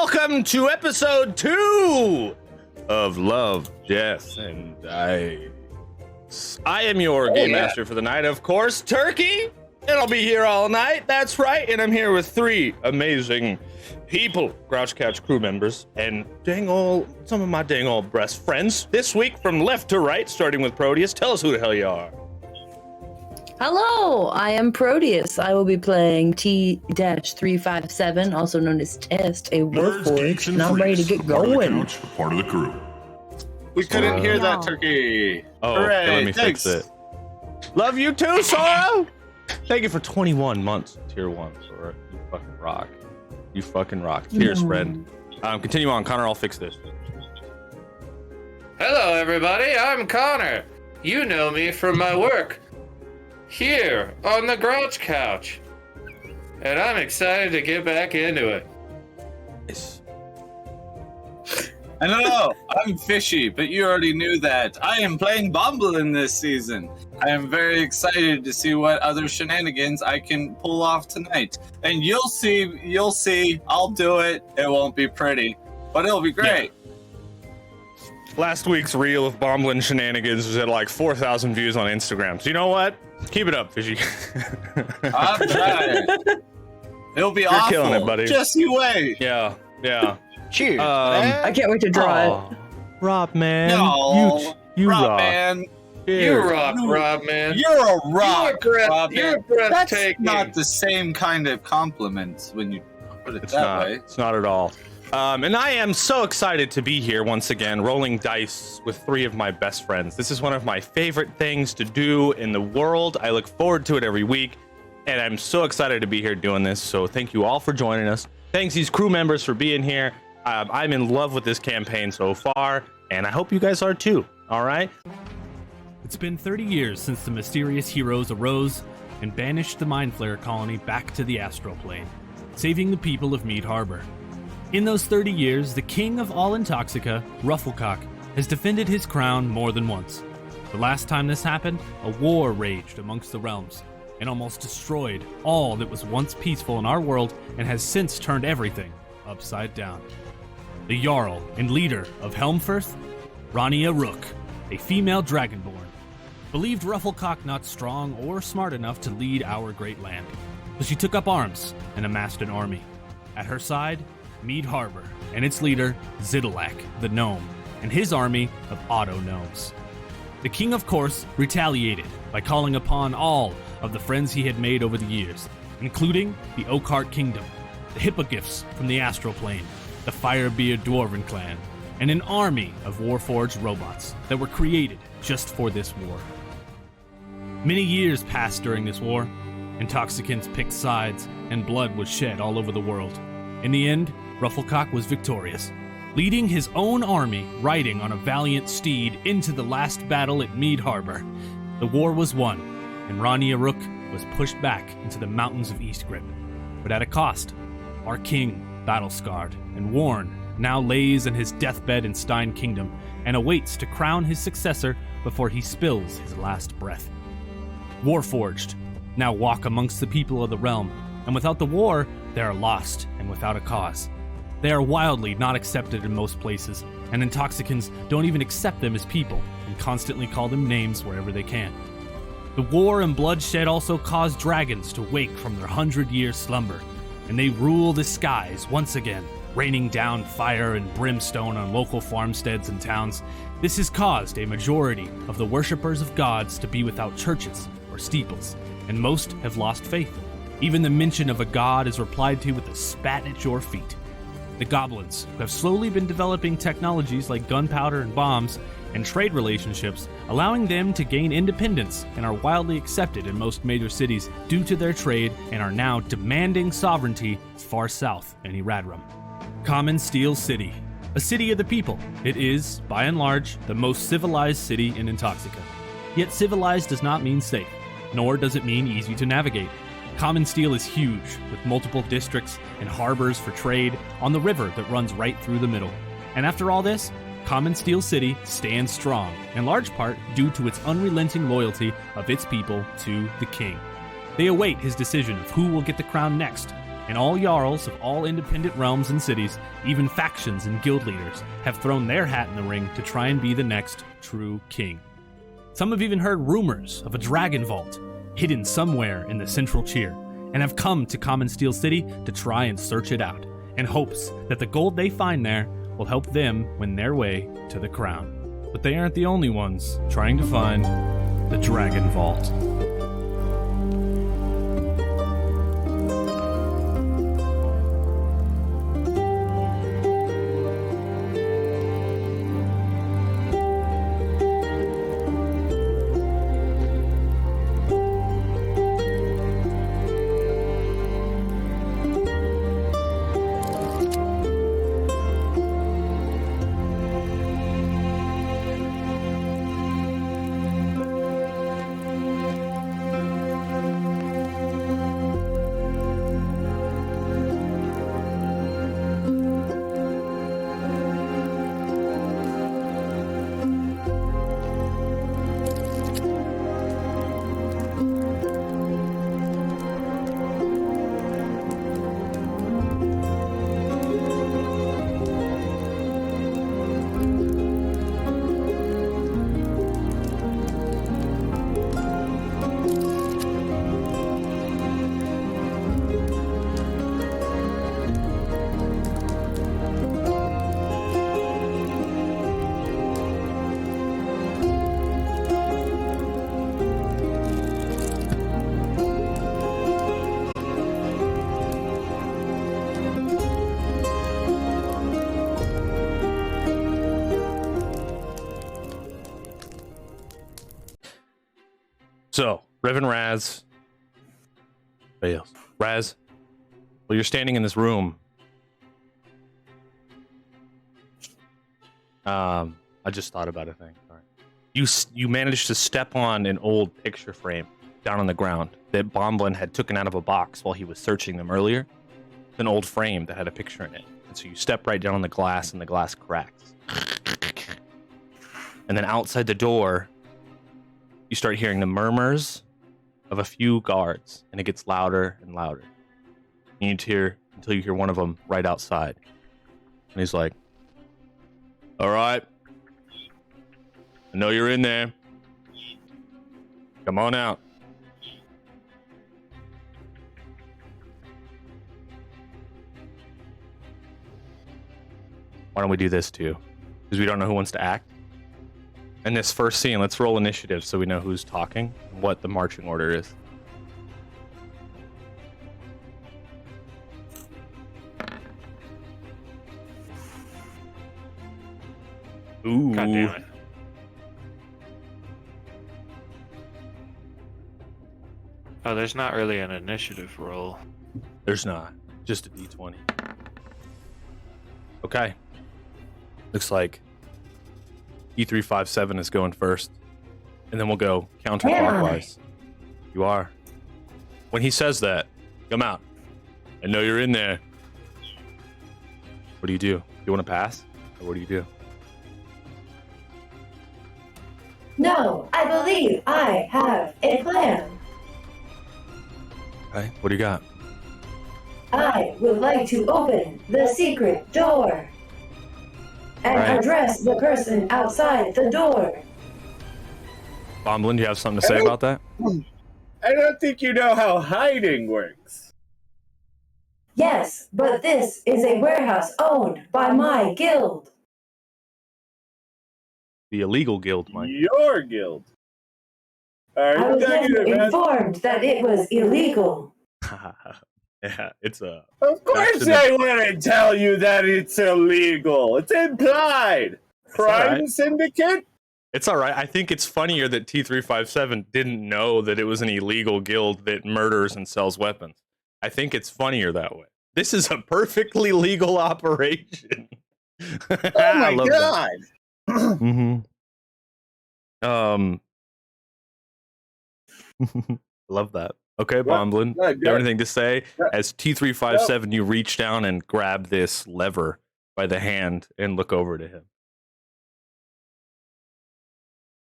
welcome to episode 2 of Love, Death, and I am your game master for the night, of course, Turkey, and I'll be here all night. That's right, and I'm here with 3 amazing people, Grouch Couch crew members, and some of my dang old best friends. This week, from left to right, starting with Proteus. Tell us who the hell you are. Hello, I am Proteus. I will be playing T-357, also known as Test, a Warforged, and I'm ready to get going. Part of the crew. We couldn't hear that, Turkey. Oh, Hooray, okay, let me fix it. Love you too, Sora! Thank you for 21 months of tier 1, Sora. You fucking rock. You fucking rock. Cheers, friend. Continue on. Connor, I'll fix this. Hello, everybody. I'm Connor. You know me from my work here on the Grouch Couch, and I'm excited to get back into it. Hello, I'm Fishy, but you already knew that. I am playing Bomblin this season. I am very excited to see what other shenanigans I can pull off tonight. And you'll see, I'll do it. It won't be pretty, but it'll be great. Yeah. Last week's reel of Bomblin shenanigans was at like 4,000 views on Instagram. So you know what? Keep it up, Fishy. I'm trying. It'll be You're awful. killing it, buddy. Just you wait. Yeah. Cheers. I can't wait to draw it. Rob, man. No, you Rob, rock. man. You rock, Rob, man. You're a rock, Rob, You're man. That's breathtaking. not the same kind of compliment when you put it way. It's not at all. And I am so excited to be here once again, rolling dice with 3 of my best friends. This is one of my favorite things to do in the world. I look forward to it every week, and I'm so excited to be here doing this. So thank you all for joining us. Thanks these crew members for being here. I'm in love with this campaign so far, and I hope you guys are too. All right? It's been 30 years since the mysterious heroes arose and banished the Mind Flayer colony back to the astral plane, saving the people of Mead Harbor. In those 30 years, the king of all Intoxica, Rufflecock, has defended his crown more than once. The last time this happened, a war raged amongst the realms and almost destroyed all that was once peaceful in our world and has since turned everything upside down. The Jarl and leader of Helmfirth, Rania Rook, a female dragonborn, believed Rufflecock not strong or smart enough to lead our great land, so she took up arms and amassed an army. At her side, Mead Harbor and its leader, Zidalak, the gnome, and his army of auto gnomes. The king, of course, retaliated by calling upon all of the friends he had made over the years, including the Oakheart Kingdom, the Hippogriffs from the Astral Plane, the Firebeard Dwarven clan, and an army of Warforged robots that were created just for this war. Many years passed during this war. Intoxicants picked sides, and blood was shed all over the world. In the end, Rufflecock was victorious, leading his own army riding on a valiant steed into the last battle at Mead Harbor. The war was won, and Rania Rook was pushed back into the mountains of Eastgrip. But at a cost. Our king, battle-scarred and worn, now lays in his deathbed in Stein Kingdom and awaits to crown his successor before he spills his last breath. Warforged now walk amongst the people of the realm, and without the war, they are lost and without a cause. They are wildly not accepted in most places, and Intoxicants don't even accept them as people and constantly call them names wherever they can. The war and bloodshed also cause dragons to wake from their 100-year slumber, and they rule the skies once again, raining down fire and brimstone on local farmsteads and towns. This has caused a majority of the worshippers of gods to be without churches or steeples, and most have lost faith. Even the mention of a god is replied to with a spat at your feet. The goblins, who have slowly been developing technologies like gunpowder and bombs, and trade relationships, allowing them to gain independence and are wildly accepted in most major cities due to their trade and are now demanding sovereignty far south in Eradrum. Common Steel City, a city of the people. It is, by and large, the most civilized city in Intoxica. Yet civilized does not mean safe, nor does it mean easy to navigate. Common Steel is huge, with multiple districts and harbors for trade on the river that runs right through the middle. And after all this, Common Steel City stands strong, in large part due to its unrelenting loyalty of its people to the king. They await his decision of who will get the crown next, and all Jarls of all independent realms and cities, even factions and guild leaders, have thrown their hat in the ring to try and be the next true king. Some have even heard rumors of a dragon vault hidden somewhere in the central Cheer, and have come to Common Steel City to try and search it out, in hopes that the gold they find there will help them win their way to the crown. But they aren't the only ones trying to find the Dragon Vault. So, Reverend Raz. Raz, well, you're standing in this room. I just thought about a thing. Sorry. You managed to step on an old picture frame down on the ground that Bomblin had taken out of a box while he was searching them earlier. An old frame that had a picture in it. And so you step right down on the glass and the glass cracks. And then outside the door, you start hearing the murmurs of a few guards, and it gets louder and louder. You need to hear until you hear one of them right outside. And he's like, "All right, I know you're in there. Come on out." Why don't we do this too? Because we don't know who wants to act. In this first scene, let's roll initiative so we know who's talking and what the marching order is. Ooh. God damn it. Oh, there's not really an initiative roll. There's not. Just a d20. Okay. Looks like E357 is going first. And then we'll go counterclockwise. You are. When he says that, come out. I know you're in there. What do? You want to pass? Or what do you do? No, I believe I have a plan. Okay, what do you got? I would like to open the secret door and Right. address the person outside the door. Bomblin, do you have something to say about that? I don't think you know how hiding works. Yes, but this is a warehouse owned by my guild. The illegal guild, Mike. Your guild. Are I you was talking never about? informed that it was illegal. Yeah, it's a... Of course I wouldn't tell you that it's illegal. It's implied. Crime alright. syndicate? It's all right. I think it's funnier that T357 didn't know that it was an illegal guild that murders and sells weapons. I think it's funnier that way. This is a perfectly legal operation. Oh my god. Mm-hmm. Love that. Okay, Bomblin, good, you have anything to say? Yeah. As T357, you reach down and grab this lever by the hand and look over to him.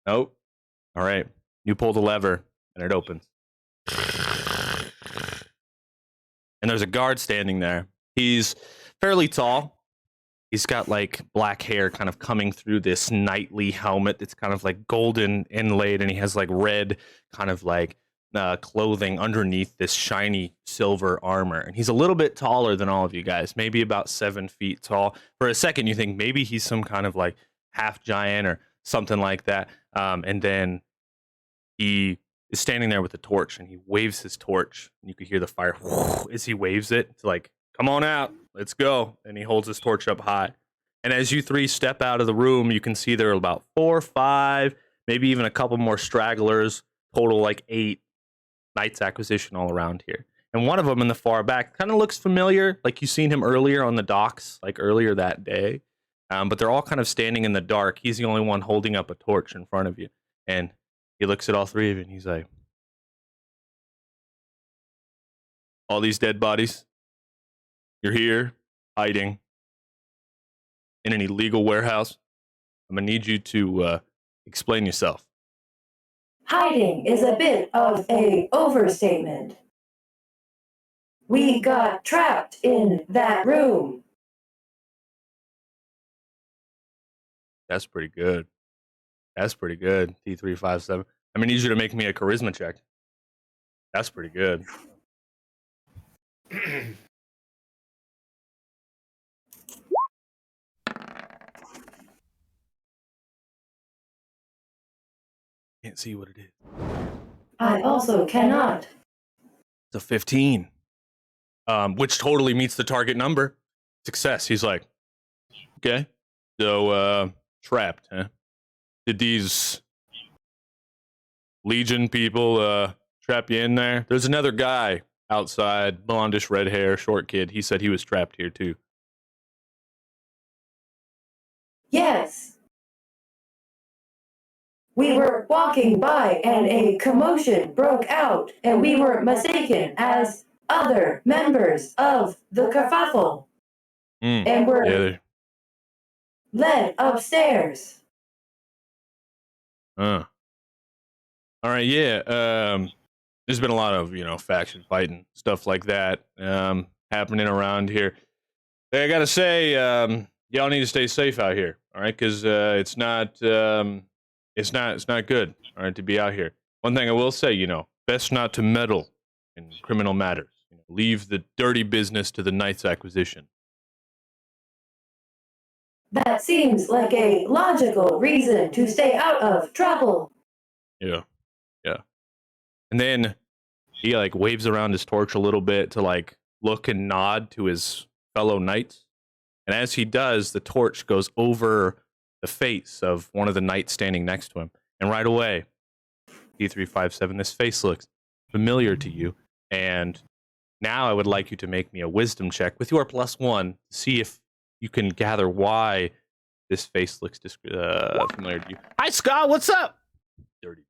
Nope. All right. You pull the lever and it opens. and there's a guard standing there. He's fairly tall. He's got like black hair kind of coming through this knightly helmet that's kind of like golden inlaid, and he has like red kind of like clothing underneath this shiny silver armor. And he's a little bit taller than all of you guys, maybe about 7 feet tall. For a second, you think maybe he's some kind of like half giant or something like that. And then he is standing there with a torch, and he waves his torch, and you could hear the fire as he waves it. It's like, come on out, let's go. And he holds his torch up high. And as you three step out of the room, you can see there are about 4 or 5, maybe even a couple more stragglers, total like 8 Knights Acquisition all around here. And one of them in the far back kind of looks familiar, like you've seen him earlier on the docks, like earlier that day. But they're all kind of standing in the dark. He's the only one holding up a torch in front of you. And he looks at all 3 of you, and he's like, all these dead bodies, you're here, hiding in an illegal warehouse. I'm going to need you to explain yourself. Hiding is a bit of a overstatement. We got trapped in that room. That's pretty good. That's pretty good, T357. I'm going to need you to make me a charisma check. That's pretty good. Can't see what it is. I also cannot. It's a 15, which totally meets the target number. Success. He's like, okay, so trapped, huh? Did these Legion people trap you in there? There's another guy outside, blondish red hair, short kid. He said he was trapped here too. Yes. We were walking by and a commotion broke out, and we were mistaken as other members of the kerfuffle. And were led upstairs. All right, yeah. There's been a lot of, faction fighting, stuff like that happening around here. I gotta say, y'all need to stay safe out here, all right? Because it's not good, all right, to be out here. One thing I will say, best not to meddle in criminal matters. Leave the dirty business to the Knights Acquisition. That seems like a logical reason to stay out of trouble. Yeah. And then he waves around his torch a little bit to look and nod to his fellow knights. And as he does, the torch goes over the face of one of the knights standing next to him. And right away, D357, this face looks familiar to you. And now I would like you to make me a wisdom check with your +1 to see if you can gather why this face looks familiar to you. Hi, Scott, what's up? 30.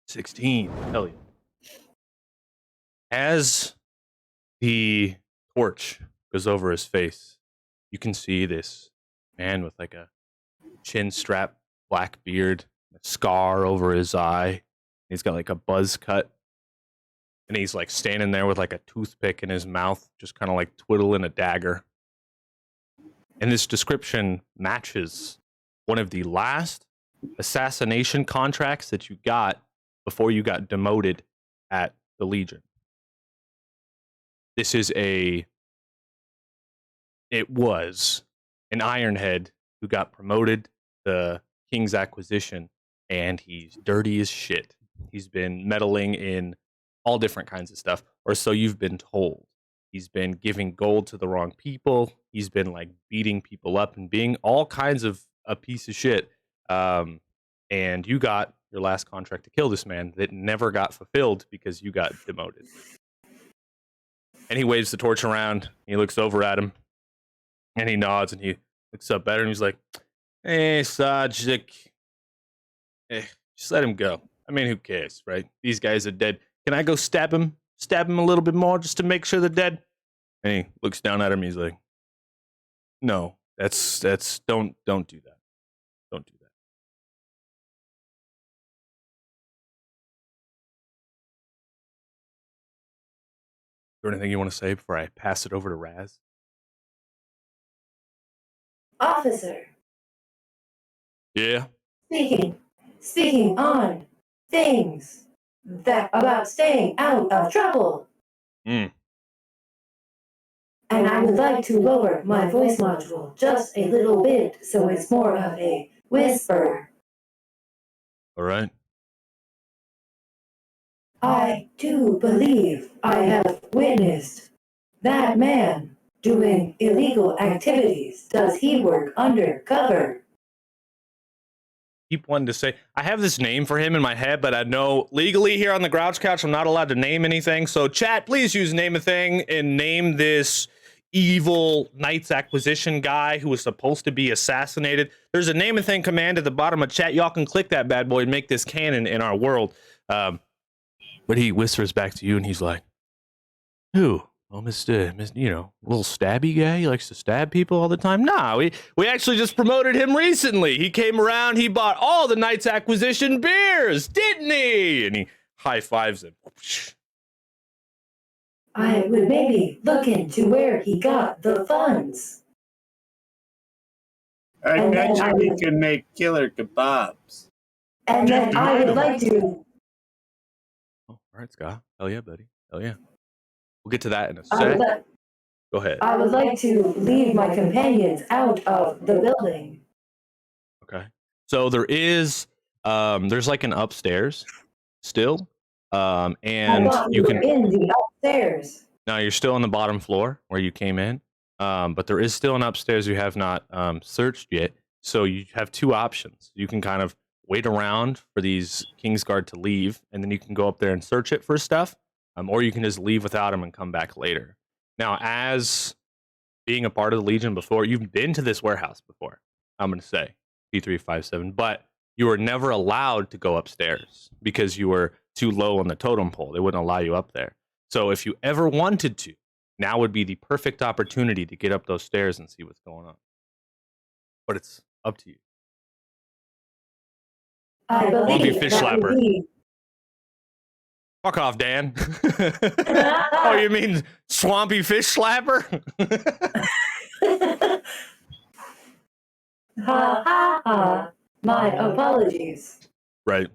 16. Hell yeah. As the torch goes over his face, you can see this man with a chin strap, black beard, a scar over his eye. He's got a buzz cut. And he's standing there with a toothpick in his mouth, just kind of twiddling a dagger. And this description matches one of the last assassination contracts that you got before you got demoted at the Legion. It was an Ironhead who got promoted to King's Acquisition, and he's dirty as shit. He's been meddling in all different kinds of stuff, or so you've been told. He's been giving gold to the wrong people. He's been beating people up and being all kinds of a piece of shit. And you got your last contract to kill this man that never got fulfilled because you got demoted. And he waves the torch around. He looks over at him, and he nods, and he looks up at her, and he's like, "Hey, Sarge, just let him go. I mean, who cares, right? These guys are dead. Can I go stab him a little bit more just to make sure they're dead?" And he looks down at him. He's like, "No, that's don't do that. Don't do that." there anything you want to say before I pass it over to Raz? Officer, Yeah. speaking on things that about staying out of trouble. Mm. And I would like to lower my voice module just a little bit so it's more of a whisper. All right. I do believe I have witnessed that man doing illegal activities. Does he work undercover? Keep wanting to say, I have this name for him in my head, but I know legally here on the Grouch Couch, I'm not allowed to name anything. So chat, please use name a thing and name this evil Knights Acquisition guy who was supposed to be assassinated. There's a name a thing command at the bottom of chat. Y'all can click that bad boy and make this canon in our world. But he whispers back to you and he's like, who? Oh, Mr. Little stabby guy. He likes to stab people all the time. Nah, we actually just promoted him recently. He came around, he bought all the Knights Acquisition beers, didn't he? And he high fives him. I would maybe look into where he got the funds. I bet you we can make killer kebabs. And then I would like to. Oh, all right, Scott. Hell yeah, buddy. Hell yeah. We'll get to that in a sec. Go ahead. I would like to leave my companions out of the building. Okay. So there is, there's like an upstairs still. And you can in the upstairs. No, you're still on the bottom floor where you came in. But there is still an upstairs you have not searched yet. So you have two options. You can kind of wait around for these Kingsguard to leave, and then you can go up there and search it for stuff. Or you can just leave without them and come back later. Now, as being a part of the Legion before, you've been to this warehouse before, I'm going to say, P357, but you were never allowed to go upstairs because you were too low on the totem pole. They wouldn't allow you up there. So if you ever wanted to, now would be the perfect opportunity to get up those stairs and see what's going on. But it's up to you. I believe fish that slapper. would be. Fuck off, Dan. Oh, you mean swampy fish slapper? Ha ha ha. My apologies. Right.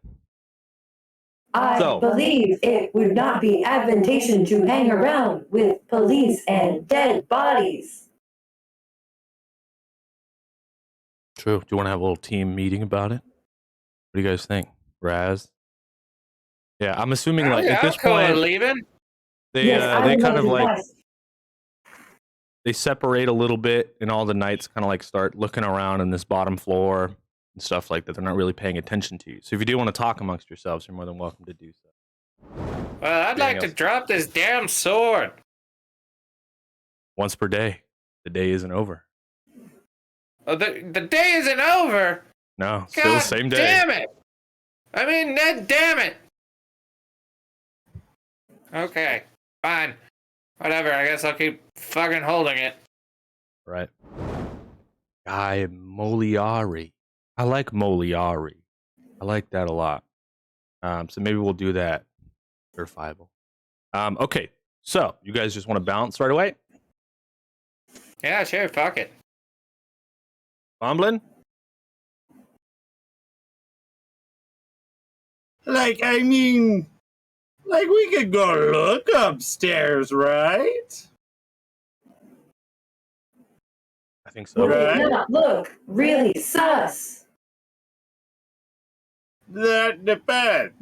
I believe it would not be advantageous to hang around with police and dead bodies. True. Do you want to have a little team meeting about it? What do you guys think? Raz? Yeah, I'm assuming like at this point leaving. they they kind of like pass. they separate a little bit and all the knights kind of like start looking around in this bottom floor and stuff like that. They're not really paying attention to you. So if you do want to talk amongst yourselves, you're more than welcome to do so. Well, I'd like to drop this damn sword. Once per day. The day isn't over. Oh, the day isn't over. No, still the same day. Damn it! I mean, damn it! Okay, fine. Whatever, I guess I'll keep fucking holding it. Right. Guy Moliari. I like Moliari. I like that a lot. So maybe we'll do that. Verifiable. Okay, so you guys just want to bounce right away? Yeah, sure, fuck it. Bomblin? I mean, we could go look upstairs, right? I think so. Right. Would it not look really sus? That depends.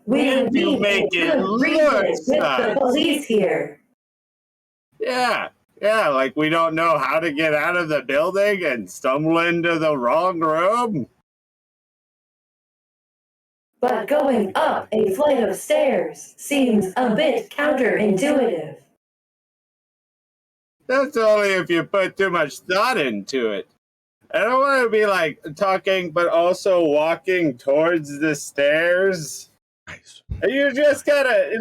We If would you need make a it good look reason with the sus. police here. Yeah, like we don't know how to get out of the building and stumble into the wrong room. But going up a flight of stairs seems a bit counterintuitive. That's only if you put too much thought into it. I don't want to be like talking, but also walking towards the stairs. Nice. You just gotta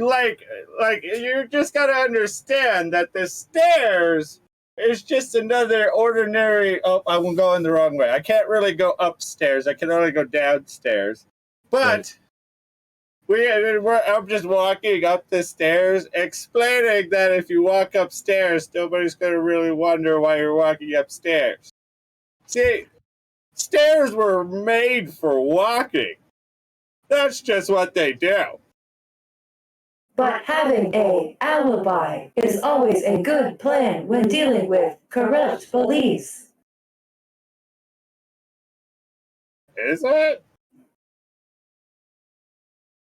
you just gotta understand that the stairs is just another ordinary. Oh, I'm going the wrong way. I can't really go upstairs. I can only go downstairs. But I'm just walking up the stairs, explaining that if you walk upstairs, nobody's going to really wonder why you're walking upstairs. See, stairs were made for walking. That's just what they do. But having an alibi is always a good plan when dealing with corrupt police. Is it?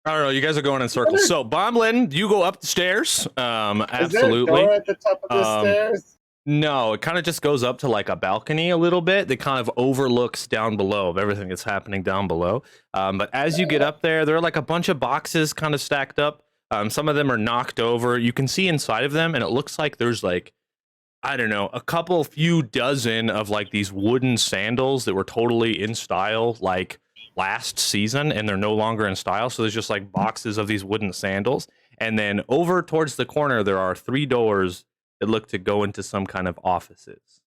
I don't know. You guys are going in circles. So, Bomblin, you go up the stairs. Absolutely. Is there a door at the top of the stairs? No, it kind of just goes up to like a balcony a little bit that kind of overlooks down below of everything that's happening down below. But as you get up there are like a bunch of boxes kind of stacked up. Some of them are knocked over. You can see inside of them, and it looks like there's like, I don't know, a few dozen of like these wooden sandals that were totally in style like last season, and they're no longer in style. So there's just like boxes of these wooden sandals. And then over towards the corner, there are 3 doors that look to go into some kind of offices.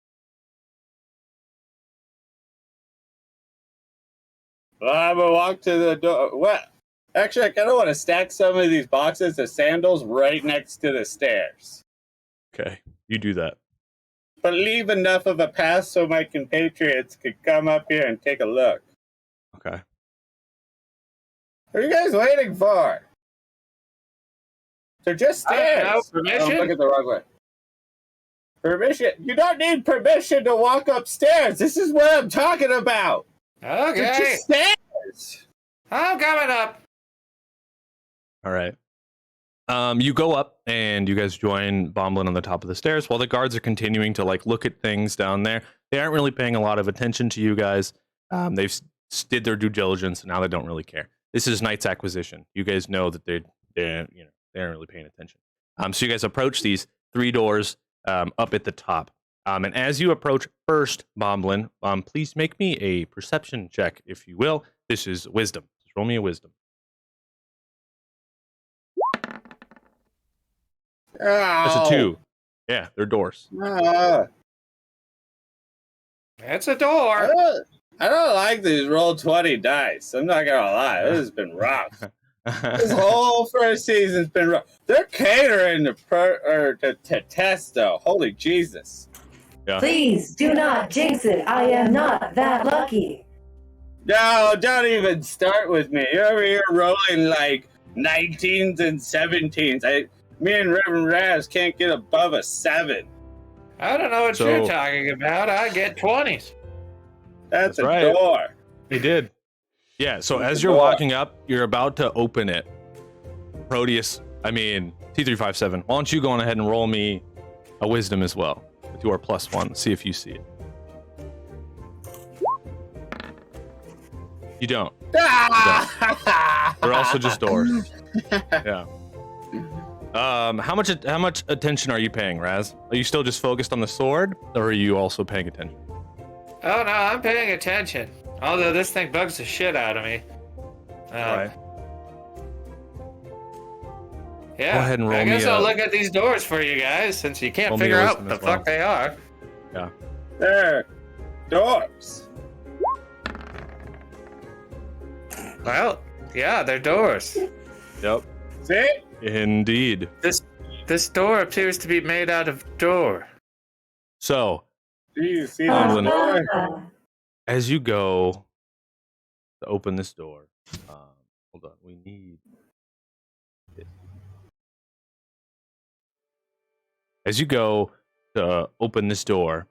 Well, I'm going to walk to the door. What? Actually, I kind of want to stack some of these boxes of sandals right next to the stairs. Okay, you do that. But leave enough of a path so my compatriots could come up here and take a look. Okay. What are you guys waiting for? They're just stairs. Permission? Oh, look at the wrong way. Permission? You don't need permission to walk upstairs. This is what I'm talking about. Okay. They're just stairs. I'm coming up. All right. You go up and you guys join Bomblin on the top of the stairs while the guards are continuing to like look at things down there. They aren't really paying a lot of attention to you guys. They've did their due diligence and now they don't really care. This is Knight's acquisition. You guys know that they aren't really paying attention. So you guys approach these 3 doors up at the top. And as you approach first, Bomblin, please make me a perception check, if you will. This is wisdom. Just roll me a wisdom. That's a 2. Yeah, they're doors. It's a door. I don't like these roll 20 dice. I'm not gonna lie. This has been rough. This whole first season's been rough. They're catering to test though. Holy Jesus. Yeah. Please do not jinx it. I am not that lucky. No, don't even start with me. You're over here rolling like 19s and 17s. Me and Reverend Raz can't get above a 7. I don't know what you're talking about. I get 20s. That's a right. door. He did. Yeah, so as you're walking up, you're about to open it. T357, why don't you go on ahead and roll me a wisdom as well with your +1. See if you see it. You don't. They're also just doors. Yeah. How much attention are you paying, Raz? Are you still just focused on the sword, or are you also paying attention? Oh no, I'm paying attention. Although this thing bugs the shit out of me. Right. Yeah. Go ahead and roll I guess me I'll a- look at these doors for you guys, since you can't Roll me a figure out wisdom what the as well. fuck they are. Yeah. They're doors. Well, yeah, they're doors. Yep. See? Indeed. This door appears to be made out of door. So, Do you see Bomblin, this door? as you go to open this door, hold on, we need it. As you go to open this door,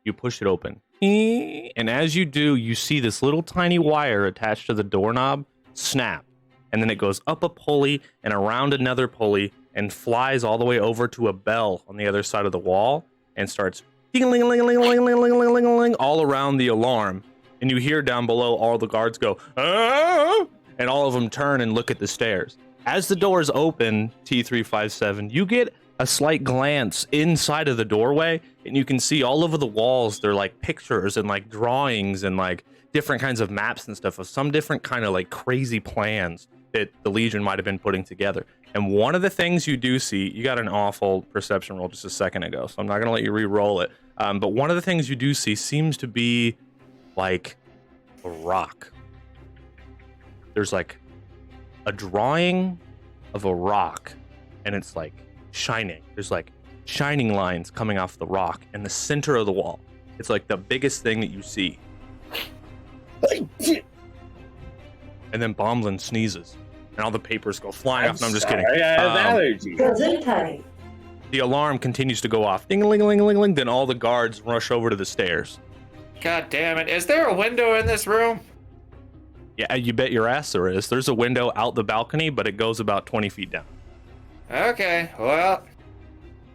you push it open. And as you do, you see this little tiny wire attached to the doorknob snap. And then it goes up a pulley and around another pulley and flies all the way over to a bell on the other side of the wall and starts ding-a-ling-a-ling-a-ling-a-ling-a-ling-a-ling all around the alarm. And you hear down below all the guards go, "Ah!" And all of them turn and look at the stairs. As the doors open, T357, you get a slight glance inside of the doorway, and you can see all over the walls, they're like pictures and like drawings and like different kinds of maps and stuff of some different kind of like crazy plans that the Legion might have been putting together. And one of the things you do see, you got an awful perception roll just a second ago, so I'm not going to let you re-roll it. But one of the things you do see seems to be like a rock. there's like a drawing of a rock, and it's like shining. There's like shining lines coming off the rock in the center of the wall. It's like the biggest thing that you see. And then Bomblin sneezes, and all the papers go flying off. And I'm just kidding. I have allergies. Gesundheit. The alarm continues to go off. Ding-a-ling-a-ling-a-ling. Then all the guards rush over to the stairs. God damn it. Is there a window in this room? Yeah, you bet your ass there is. There's a window out the balcony, but it goes about 20 feet down. Okay, well,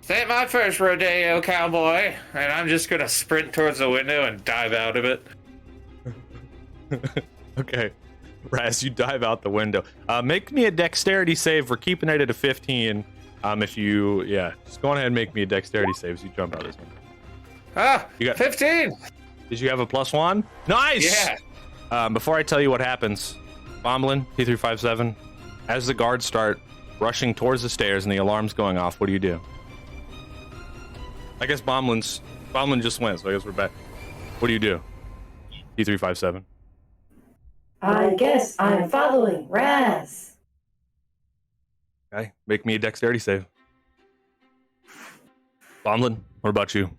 this ain't my first rodeo, cowboy, and I'm just gonna sprint towards the window and dive out of it. Okay. Raz, you dive out the window. Make me a dexterity save. We're keeping it at a 15. Just go ahead and make me a dexterity save as you jump out of this window. Ah, You got 15! Did you have a +1? Nice! Yeah. Before I tell you what happens, Bomblin, P357, as the guards start rushing towards the stairs and the alarm's going off, what do you do? I guess Bomblin just went, so I guess we're back. What do you do? P357. I guess I'm following Raz. Okay, make me a dexterity save. Bomblin, what about you?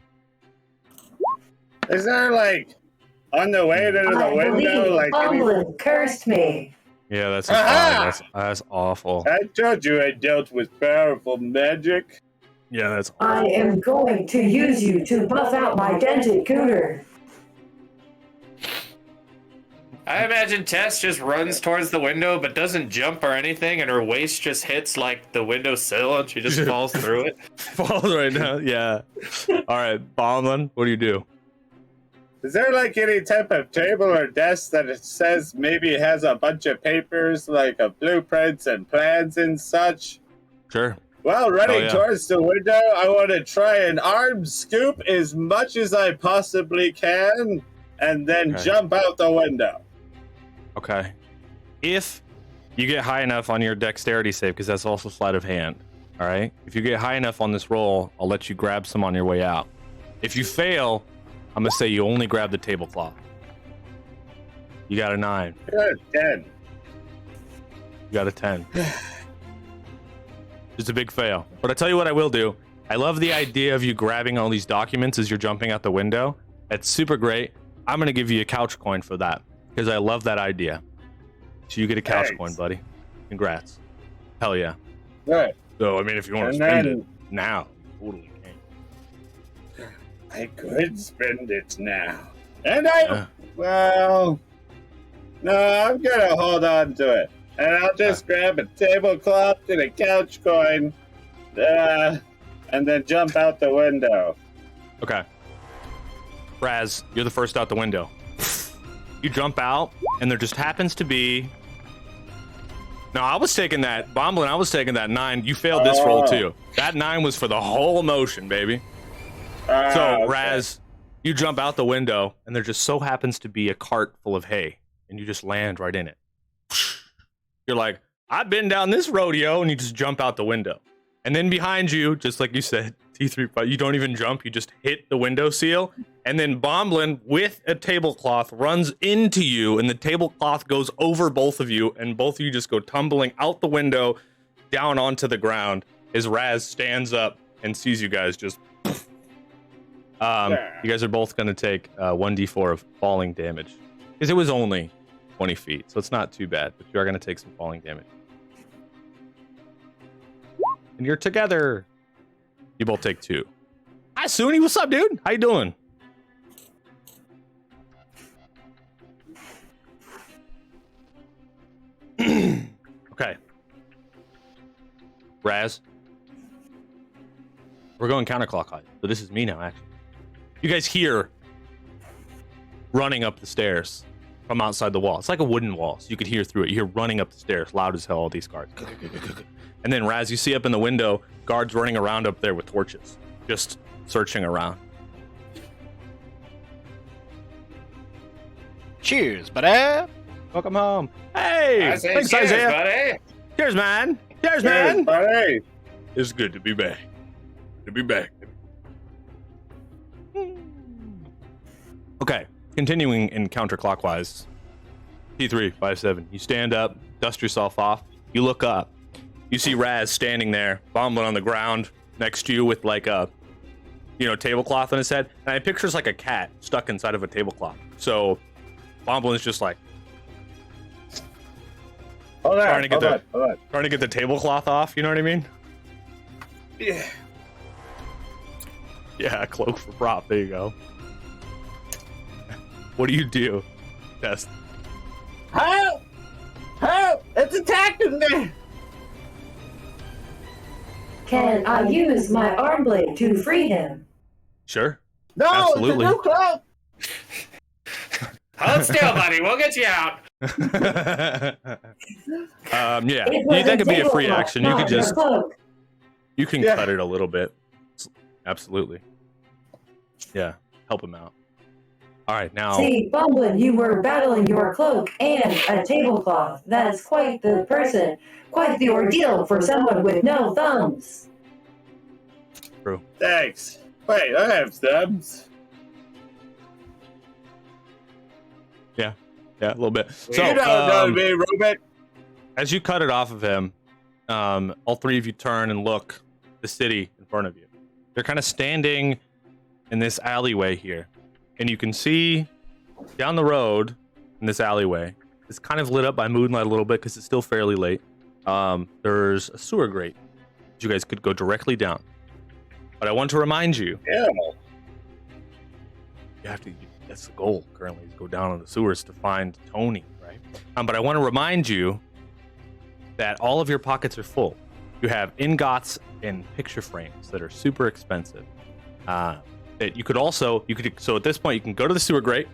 Is there like on the way to the I window believe like any... Bumblin cursed me. Yeah, that's Aha! that's awful. I told you I dealt with powerful magic. Yeah, that's awful. I am going to use you to buff out my dented cooter. I imagine Tess just runs towards the window but doesn't jump or anything, and her waist just hits like the window sill and she just falls through it. Falls right now, yeah. All right, Bomblin, what do you do? Is there like any type of table or desk that it says maybe it has a bunch of papers like blueprints and plans and such? Sure. Well, running yeah. towards the window, I want to try and arm scoop as much as I possibly can and then jump out the window. Okay. If you get high enough on your dexterity save, because that's also sleight of hand, all right? If you get high enough on this roll, I'll let you grab some on your way out. If you fail, I'm going to say you only grab the tablecloth. You got a 9. Good, 10. You got a 10. It's a big fail. But I tell you what I will do. I love the idea of you grabbing all these documents as you're jumping out the window. That's super great. I'm going to give you a couch coin for that, because I love that idea. So you get a couch coin, buddy. Congrats. Hell yeah. Good. So, I mean, if you want to spend it now, totally can. I could spend it now. And well, no, I'm going to hold on to it. And I'll just grab a tablecloth and a couch coin, and then jump out the window. Okay. Raz, you're the first out the window. You jump out, and there just happens to be... No, I was taking that. Bomblin, I was taking that 9. You failed this roll, too. That 9 was for the whole motion, baby. So, Okay. Raz, you jump out the window, and there just so happens to be a cart full of hay, and you just land right in it. You're like, I've been down this rodeo, and you just jump out the window. And then behind you, just like you said, T3, you don't even jump, you just hit the window seal, and then Bomblin, with a tablecloth, runs into you, and the tablecloth goes over both of you, and both of you just go tumbling out the window, down onto the ground, as Raz stands up and sees you guys just... You guys are both going to take 1d4 of falling damage. Because it was only 20 feet, so it's not too bad, but you are going to take some falling damage. And you're together. You both take 2. Hi, Suni. What's up, dude? How you doing? Okay. Raz. We're going counterclockwise, so this is me now, actually. You guys hear running up the stairs from outside the wall. It's like a wooden wall, so you could hear through it. You hear running up the stairs, loud as hell, all these guards. And then, Raz, you see up in the window, guards running around up there with torches, just searching around. Cheers, buddy. Welcome home. Hey! I say Thanks, cheers, Isaiah. buddy. Cheers, man. Cheers, Cheers, man. buddy. It's good to be back. To be back. Okay, continuing in counterclockwise. P357. You stand up, dust yourself off. You look up. You see Raz standing there, bombling on the ground next to you with like a, tablecloth on his head. And I pictures like a cat stuck inside of a tablecloth. So Bomblin's just like trying to get the tablecloth off. You know what I mean? Yeah. Yeah, cloak for prop. There you go. What do you do? Test. Help! Help! It's attacking me! Can I use my arm blade to free him? Sure. No, Absolutely. it's a new cloak! Hold still, buddy. We'll get you out. Yeah, It was that could be a tablecloth, free action. You not could your just, cloak. you can Yeah. cut it a little bit. Absolutely. Yeah, help him out. All right, now. See, Bumblin, you were battling your cloak and a tablecloth. That's quite the person, quite the ordeal for someone with no thumbs. True. Thanks. Wait, I have thumbs. Yeah, a little bit. So, You don't know me, Rubik. as you cut it off of him, all three of you turn and look the city in front of you. They're kind of standing in this alleyway here, and you can see down the road in this alleyway. It's kind of lit up by moonlight a little bit because it's still fairly late. There's a sewer grate that you guys could go directly down. But I want to remind you, Yeah. you have to. That's the goal currently, is go down in the sewers to find Tony, right? But I want to remind you that all of your pockets are full. You have ingots and picture frames that are super expensive. That you could so at this point you can go to the sewer grate,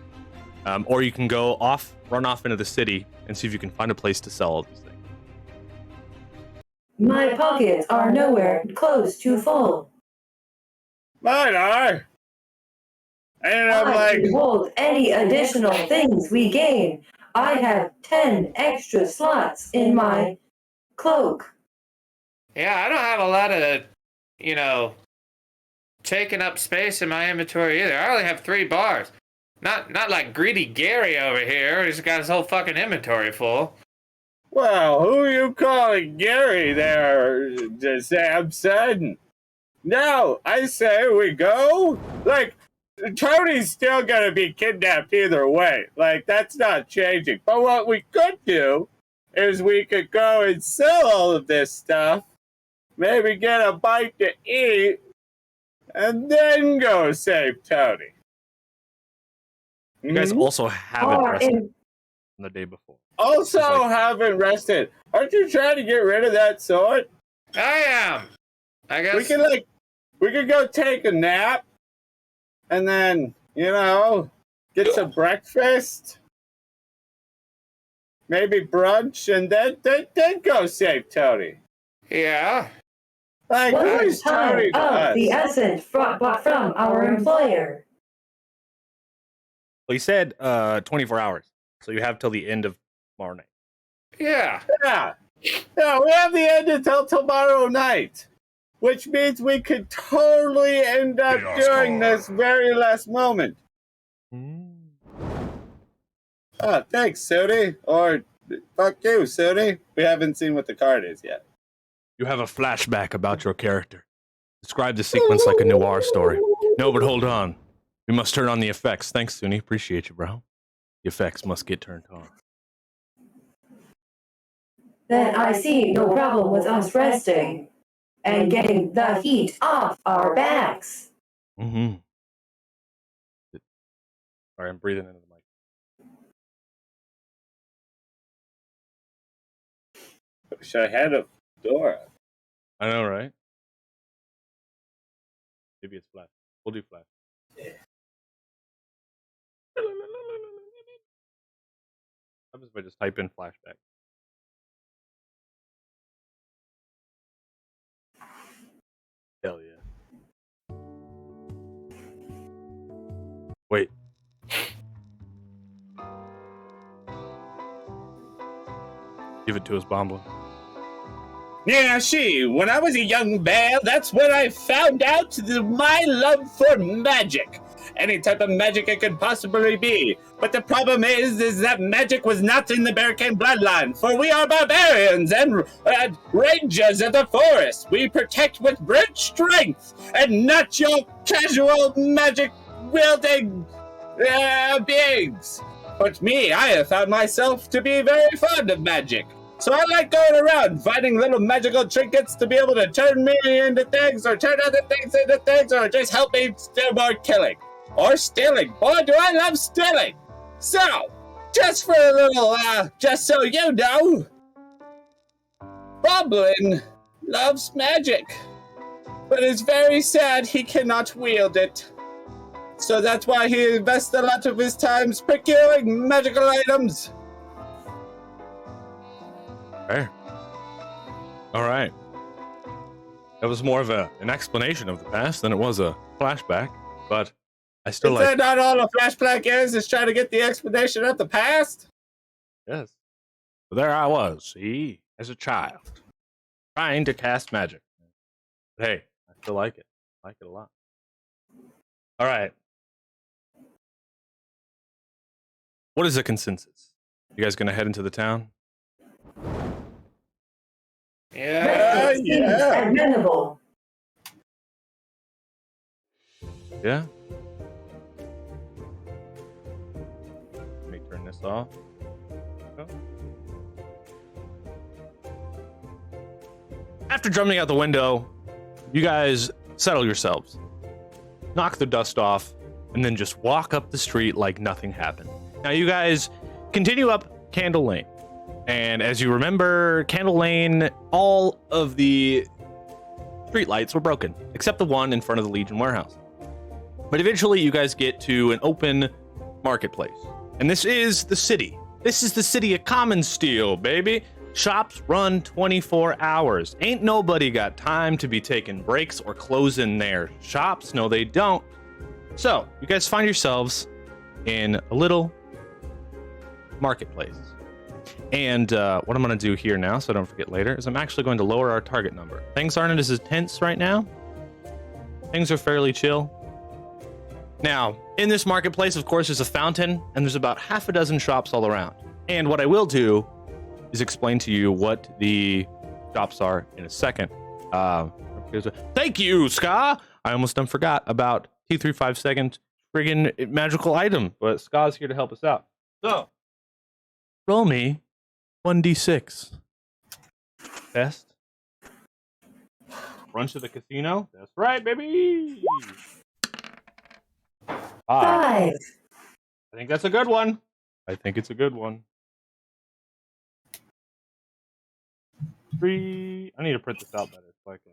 or you can run off into the city and see if you can find a place to sell all these things. My pockets are nowhere close to full. Mine are. And I'm I like, can hold any additional things we gain. I have 10 extra slots in my cloak. Yeah, I don't have a lot of, taking up space in my inventory either. I only have 3 bars. Not like greedy Gary over here. He's got his whole fucking inventory full. well, who are you calling Gary there, Samson? No, I say we go. Like, Tony's still gonna be kidnapped either way. Like, that's not changing. But what we could do is we could go and sell all of this stuff, maybe get a bite to eat, and then go save Tony. You guys also haven't Or rested in- on the day before. Also haven't rested. Aren't you trying to get rid of that sword? I am. I guess. We could go take a nap, and then, get some breakfast, maybe brunch, and then go save Tony. Yeah. Like, What who's is time Tony to of us? the essence from our employer? Well, he said 24 hours, so you have till the end of tomorrow night. Yeah. Yeah, we have the end until tomorrow night, which means we could totally end up doing this very last moment. Oh, thanks, Sudi. Or, fuck you, Sudi. We haven't seen what the card is yet. You have a flashback about your character. Describe the sequence like a noir story. No, but hold on. We must turn on the effects. Thanks, Suni. Appreciate you, bro. The effects must get turned on. Then I see no problem with us resting and getting the heat off our backs. Mm-hmm. Sorry, I'm breathing into the mic. Wish I had a Dora. I know, right? Maybe it's flash. We'll do flash. Yeah. What happens if I just type in flashback? Hell yeah. Wait. Give it to us, Bomblin. Yeah, when I was a young bear, that's when I found out my love for magic. Any type of magic it could possibly be. But the problem is that magic was not in the Barricade bloodline, for we are barbarians and rangers of the forest. We protect with brute strength, and not your casual magic-wielding beings. But me, I have found myself to be very fond of magic. So I like going around, finding little magical trinkets to be able to turn me into things, or turn other things into things, or just help me do more killing. Or stealing. Boy, do I love stealing! So, just for a little, just so you know, Boblin loves magic, but it's very sad he cannot wield it. So that's why he invests a lot of his time procuring magical items. Fair. All right. That was more of an explanation of the past than it was a flashback, but I still Is like. that not all a flashback is trying to get the explanation of the past? Yes. So there I was, see, as a child, trying to cast magic. But hey, I still like it. I like it a lot. All right. What is the consensus? You guys gonna head into the town? Yeah. Seems amenable. Yeah. Let me turn this off. Oh. After jumping out the window, you guys settle yourselves, knock the dust off, and then just walk up the street like nothing happened. Now you guys continue up Candle Lane. And as you remember, Candle Lane, all of the streetlights were broken, except the one in front of the Legion warehouse. But eventually you guys get to an open marketplace. And this is the city. This is the city of Common Steel, baby. Shops run 24 hours. Ain't nobody got time to be taking breaks or closing their shops. No, they don't. So, you guys find yourselves in a little marketplace. And what I'm going to do here now, so I don't forget later, is I'm actually going to lower our target number. Things aren't as intense right now. Things are fairly chill. Now, in this marketplace, of course, there's a fountain, and there's about half a dozen shops all around. And what I will do is explain to you what the shops are in a second. Thank you, Ska! I almost done forgot about T35 second friggin' magical item, but Ska's here to help us out. So, roll me 1d6. Best. Run to the casino. That's right, baby! 5. I think that's a good one. I think it's a good one. 3. I need to print this out better so I can.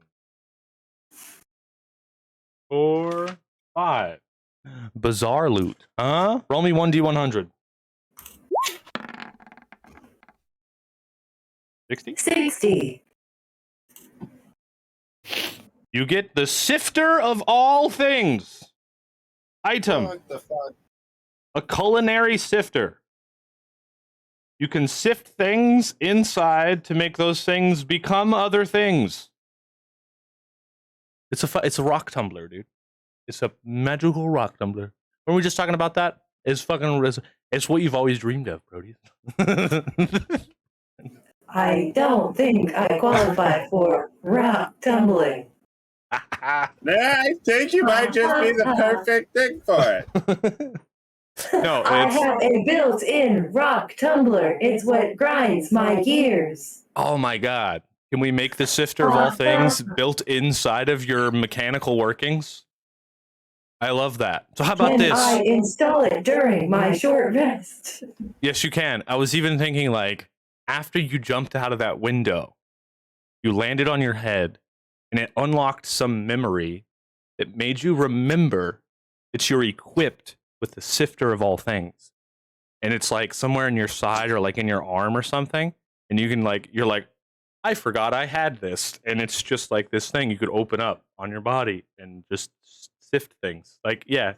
4, 5. Bizarre loot. Huh? Roll me 1d100. 60. You get the sifter of all things. Item. What the fuck? A culinary sifter. You can sift things inside to make those things become other things. It's a rock tumbler, dude. It's a magical rock tumbler. Weren't we just talking about that? It's what you've always dreamed of, Brody. I don't think I qualify for rock tumbling. I think you might just be the perfect thing for it. No, I have a built-in rock tumbler. It's what grinds my gears. Oh my god. Can we make the sifter of all things built inside of your mechanical workings? I love that. So how about Can this? I install it during my short rest? Yes, you can. I was even thinking, like, after you jumped out of that window, you landed on your head, and it unlocked some memory that made you remember that you're equipped with the sifter of all things. And it's like somewhere in your side or like in your arm or something. And you can you're like, I forgot I had this. And it's just like this thing you could open up on your body and just sift things. Like, yeah.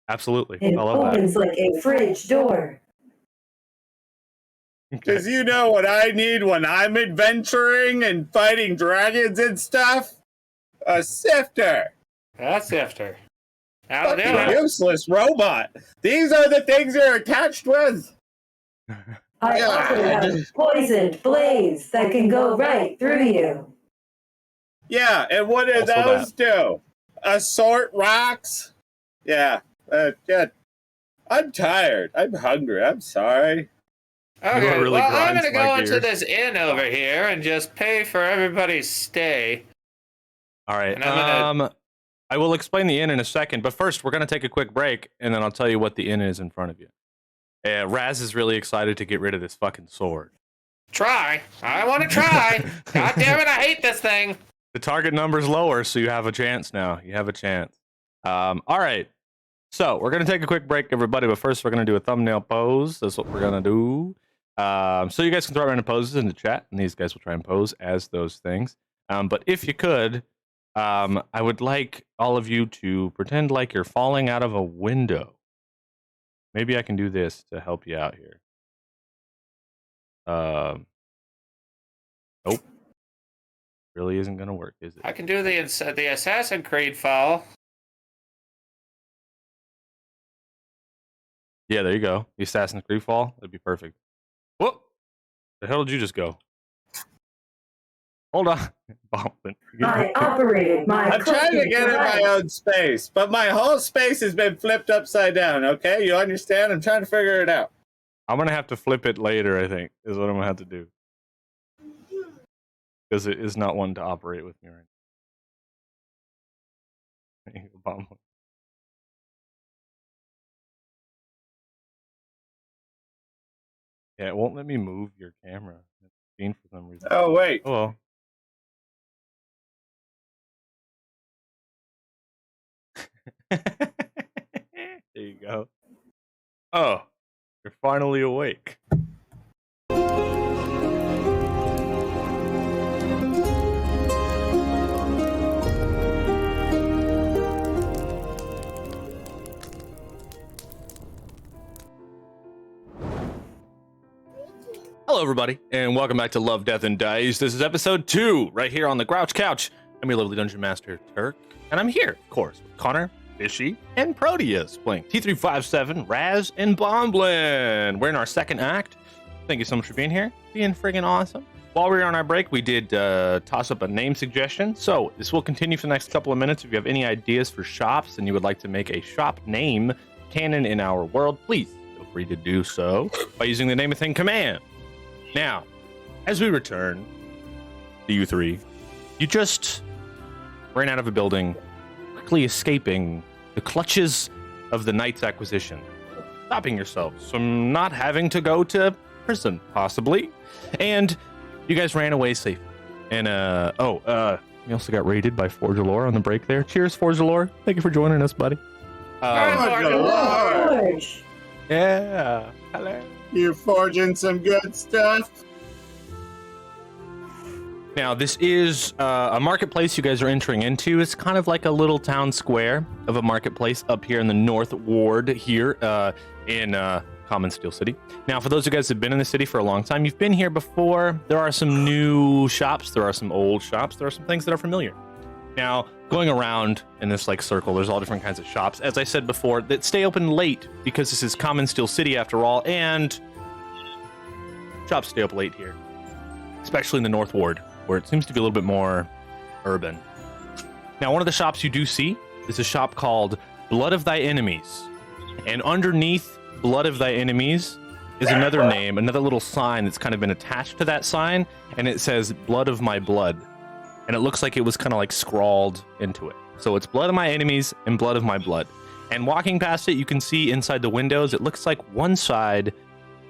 Absolutely. It I love that. opens like a fridge door. Because you know what I need when I'm adventuring and fighting dragons and stuff? A sifter. That's after. I'll do Fucking it. useless robot. These are the things you're attached with. I also have poisoned blades that can go right through you. Yeah, and what do Also those do? Assort rocks? Yeah. Yeah. I'm tired. I'm hungry. I'm sorry. Okay, really well, I'm grinds gonna go my into gears. this inn over here and just pay for everybody's stay. All right. And I'm gonna- I will explain the inn in a second, but first we're gonna take a quick break, and then I'll tell you what the inn is in front of you. Raz is really excited to get rid of this fucking sword. Try. I want to try. God damn it, I hate this thing. The target number's lower, so you have a chance now. You have a chance. All right. So we're gonna take a quick break, everybody. But first, we're gonna do a thumbnail pose. That's what we're gonna do. So you guys can throw random poses in the chat, and these guys will try and pose as those things. But if you could, I would like all of you to pretend like you're falling out of a window. Maybe I can do this to help you out here. Nope. Really isn't gonna work, is it? I can do the Assassin Creed fall. Yeah, there you go. The Assassin's Creed fall. That'd be perfect. Whoop! The hell did you just go? Hold on. I operated my I'm trying to cooking get in my device. own space, but my whole space has been flipped upside down, okay? You understand? I'm trying to figure it out. I'm gonna have to flip it later, I think, is what I'm gonna have to do. Because it is not one to operate with me right now. Yeah, it won't let me move your camera. It's seen for some reason. Oh, wait. Oh well. There you go. Oh, you're finally awake. Hello, everybody, and welcome back to Love, Death, and Dice. This is episode 2, right here on the Grouch Couch. I'm your lovely dungeon master, Turk, and I'm here, of course, with Connor, Fishy, and Proteus, playing T357, Raz, and Bomblin. We're in our second act. Thank you so much for being here, being friggin' awesome. While we were on our break, we did toss up a name suggestion, so this will continue for the next couple of minutes. If you have any ideas for shops and you would like to make a shop name canon in our world, please feel free to do so by using the Name a Thing command. Now, as we return to you three, you just ran out of a building, quickly escaping the clutches of the Knight's Acquisition, stopping yourselves from not having to go to prison, possibly. And you guys ran away safely. And, you also got raided by Forgelore on the break there. Cheers, Forgelore. Thank you for joining us, buddy. George. Yeah. Hello. You're forging some good stuff. Now, this is a marketplace you guys are entering into. It's kind of like a little town square of a marketplace up here in the North Ward here in Common Steel City. Now, for those of you guys who have been in the city for a long time, you've been here before. There are some new shops. There are some old shops. There are some things that are familiar. Now, going around in this like circle, there's all different kinds of shops. As I said before, that stay open late because this is Common Steel City after all, and shops stay up late here, especially in the North Ward, where it seems to be a little bit more urban. Now, one of the shops you do see is a shop called Blood of Thy Enemies, and underneath Blood of Thy Enemies is another name, another little sign that's kind of been attached to that sign, and it says Blood of My Blood. And it looks like it was kind of like scrawled into it. So it's Blood of My Enemies and Blood of My Blood. And walking past it, you can see inside the windows, it looks like one side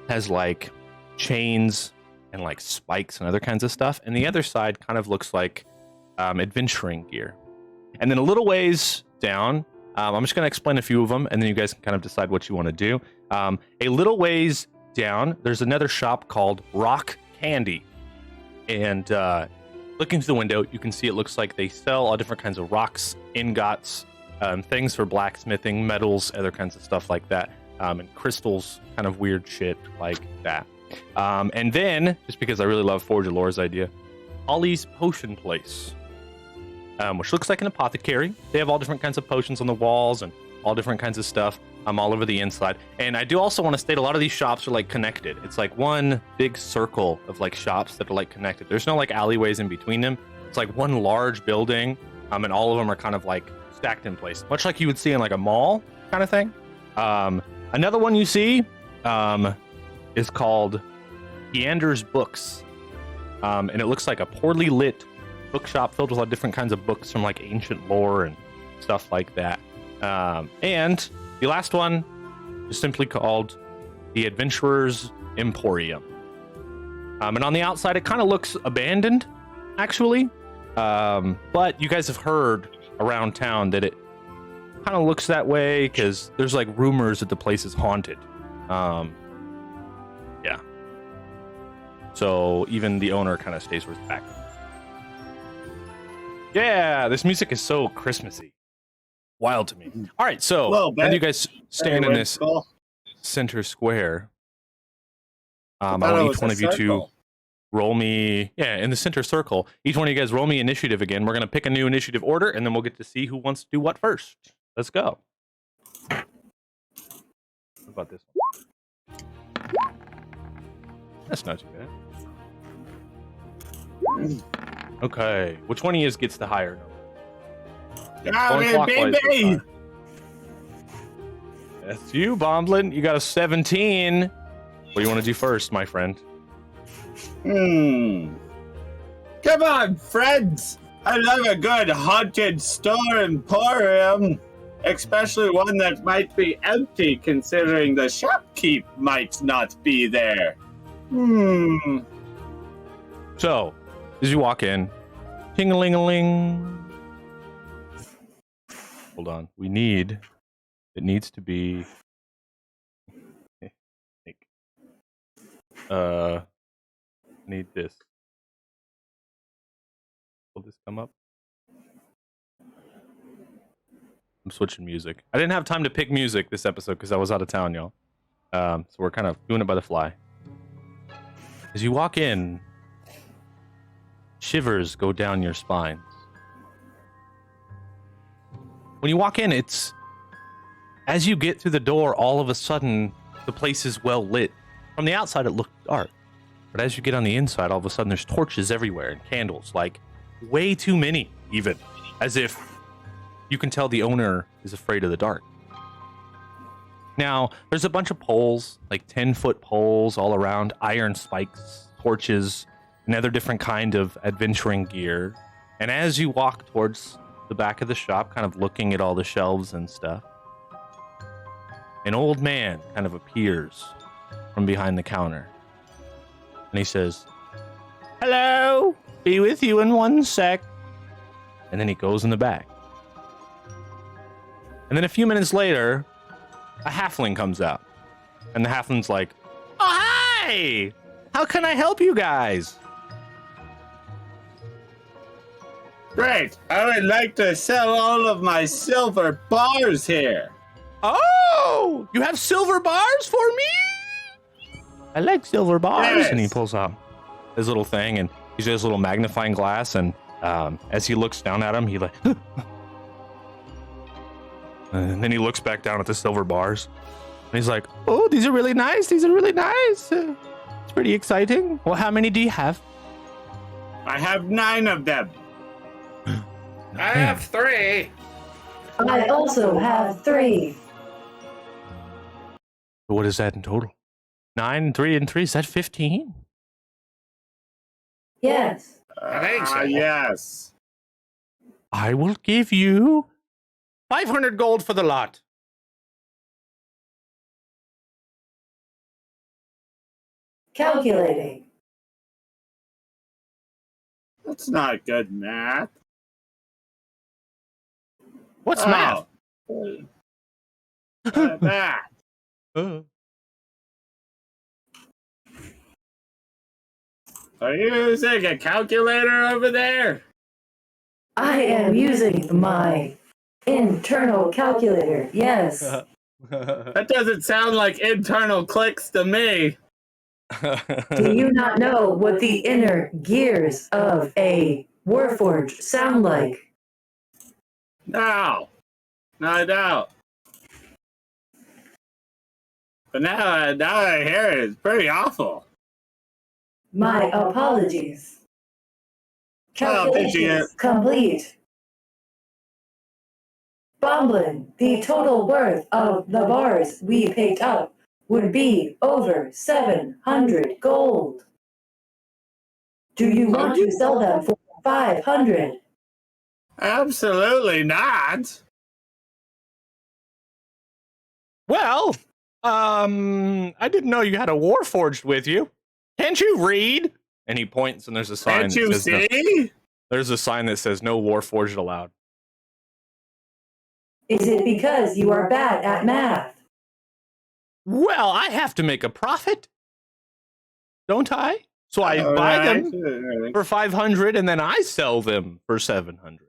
has like chains and like spikes and other kinds of stuff. And the other side kind of looks like adventuring gear. And then a little ways down, I'm just going to explain a few of them, and then you guys can kind of decide what you want to do. A little ways down, there's another shop called Rock Candy. And looking through the window, you can see it looks like they sell all different kinds of rocks, ingots, things for blacksmithing, metals, other kinds of stuff like that, and crystals, kind of weird shit like that. And then, just because I really love Forgelore's idea, Ollie's Potion Place, which looks like an apothecary. They have all different kinds of potions on the walls and all different kinds of stuff. I'm all over the inside. And I do also want to state a lot of these shops are like connected. It's like one big circle of like shops that are like connected. There's no like alleyways in between them. It's like one large building, and all of them are kind of like stacked in place, much like you would see in like a mall kind of thing. Another one you see is called Leander's Books, and it looks like a poorly lit bookshop filled with a lot of different kinds of books from like ancient lore and stuff like that. And the last one is simply called the Adventurer's Emporium. And on the outside, it kind of looks abandoned, actually. But you guys have heard around town that it kind of looks that way because there's like rumors that the place is haunted. Yeah. So even the owner kind of stays with his back. Yeah, this music is so Christmassy. Wild to me. All right, so then you guys stand in this center square. I want each one of you to roll me, in the center circle. Each one of you guys roll me initiative again. We're going to pick a new initiative order, and then we'll get to see who wants to do what first. Let's go. What about this one? That's not too bad. Okay, which one of you gets the higher number? Baby! That's you, Bomblin. You got a 17. What do you want to do first, my friend? Come on, friends. I love a good haunted store emporium, especially one that might be empty, considering the shopkeep might not be there. So, as you walk in, ting-a-ling-a-ling. Hold on. It needs to be need this. Will this come up? I'm switching music. I didn't have time to pick music this episode because I was out of town, y'all. So we're kind of doing it by the fly. As you walk in, shivers go down your spines. When you walk in, it's as you get through the door, all of a sudden the place is well lit. From the outside, it looked dark, but as you get on the inside, all of a sudden there's torches everywhere and candles, like way too many, even as if you can tell the owner is afraid of the dark. Now, there's a bunch of poles, like 10-foot poles all around, iron spikes, torches, and other different kind of adventuring gear. And as you walk towards the back of the shop, kind of looking at all the shelves and stuff, an old man kind of appears from behind the counter. And he says, "Hello, be with you in 1 sec." And then he goes in the back. And then a few minutes later, a halfling comes out. And the halfling's like, "Oh, hi! How can I help you guys?" Great. I would like to sell all of my silver bars here. "Oh, you have silver bars for me? I like silver bars." Yes. And he pulls out his little thing, and he's got his little magnifying glass, and as he looks down at him, he like, and then he looks back down at the silver bars, and he's like, "Oh, these are really nice. These are really nice. It's pretty exciting. Well, how many do you have?" I have 9 of them. I have 3. I also have 3. What is that in total? 9, 3, and 3. Is that 15? Yes. I think so. Yes. I will give you 500 gold for the lot. Calculating. That's not good math. What's math? Math. Are you using a calculator over there? I am using my internal calculator. Yes. That doesn't sound like internal clicks to me. Do you not know what the inner gears of a Warforged sound like? No, I don't. But now I hear it, it's pretty awful. My apologies. Well, did you Calculations complete. Bomblin, the total worth of the bars we picked up would be over 700 gold. Do you want to sell them for 500? Absolutely not. Well, I didn't know you had a Warforged with you. Can't you read? And he points, and there's a sign. Can't you that says see? No. There's a sign that says no Warforged allowed. Is it because you are bad at math? Well, I have to make a profit, don't I? So I buy them for 500, and then I sell them for 700.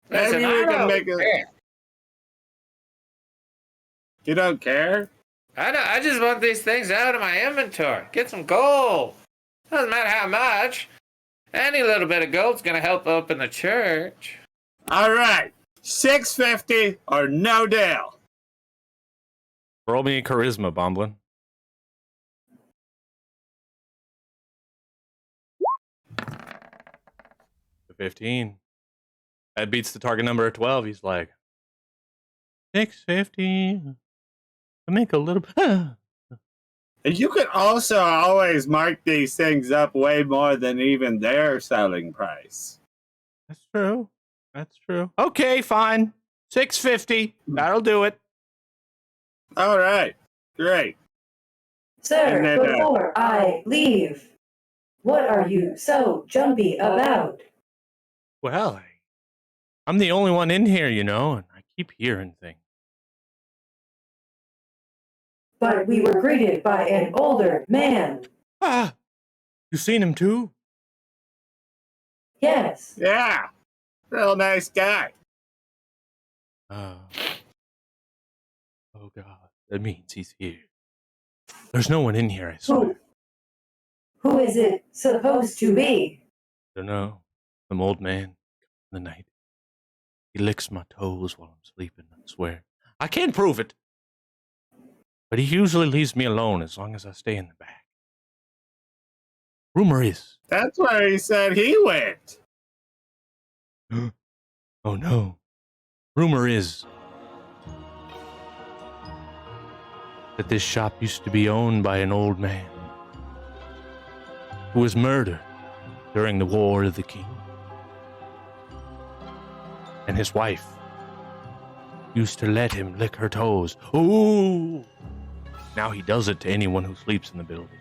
Maybe Listen, we I can don't make it. care. You don't care? I just want these things out of my inventory. Get some gold. Doesn't matter how much. Any little bit of gold's gonna help open the church. All right, 650 or no deal. Roll me a charisma, Bomblin. 15. That beats the target number of 12. He's like, 650. I make a little. And you can also always mark these things up way more than even their selling price. That's true. That's true. Okay, fine. 650. That'll do it. All right, great. Sir, And then, before I leave, what are you so jumpy about? Well, I'm the only one in here, you know, and I keep hearing things. But we were greeted by an older man. Ah, you seen him too? Yes. Yeah, real nice guy. Oh God, that means he's here. There's no one in here, I swear. Who is it supposed to be? Don't know. Some old man in the night. He licks my toes while I'm sleeping, I swear. I can't prove it. But he usually leaves me alone as long as I stay in the back. Rumor is. That's where he said he went. Oh no. Rumor is that this shop used to be owned by an old man who was murdered during the War of the King. And his wife used to let him lick her toes. Ooh! Now he does it to anyone who sleeps in the building.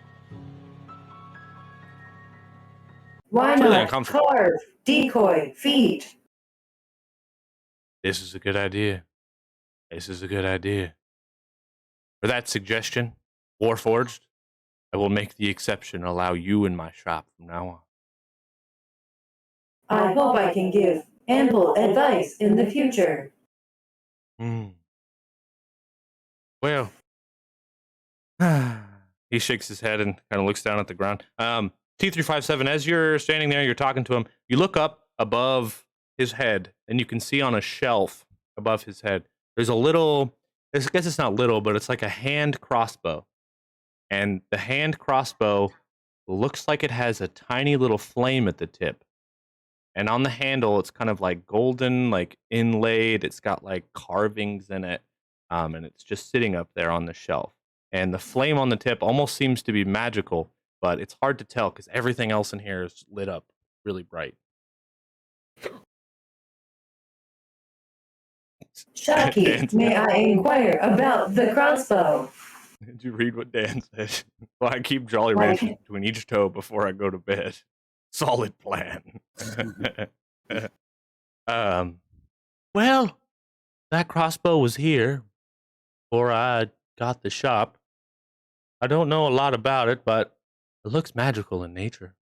Why It's really not uncomfortable. carve decoy feet? This is a good idea. This is a good idea. For that suggestion, Warforged, I will make the exception and allow you in my shop from now on. I hope I can give ample advice in the future. Well, he shakes his head and kind of looks down at the ground. T357, as you're standing there, you're talking to him, you look up above his head, and you can see on a shelf above his head, there's a little, I guess it's not little, but it's like a hand crossbow. And the hand crossbow looks like it has a tiny little flame at the tip. And on the handle, it's kind of like golden, like inlaid. It's got like carvings in it. And it's just sitting up there on the shelf. And the flame on the tip almost seems to be magical, but it's hard to tell because everything else in here is lit up really bright. Shocky, may I inquire about the crossbow? Did you read what Dan said? Well, I keep Jolly Ranchers between each toe before I go to bed. Solid plan. Well, that crossbow was here before I got the shop. I don't know a lot about it, but it looks magical in nature.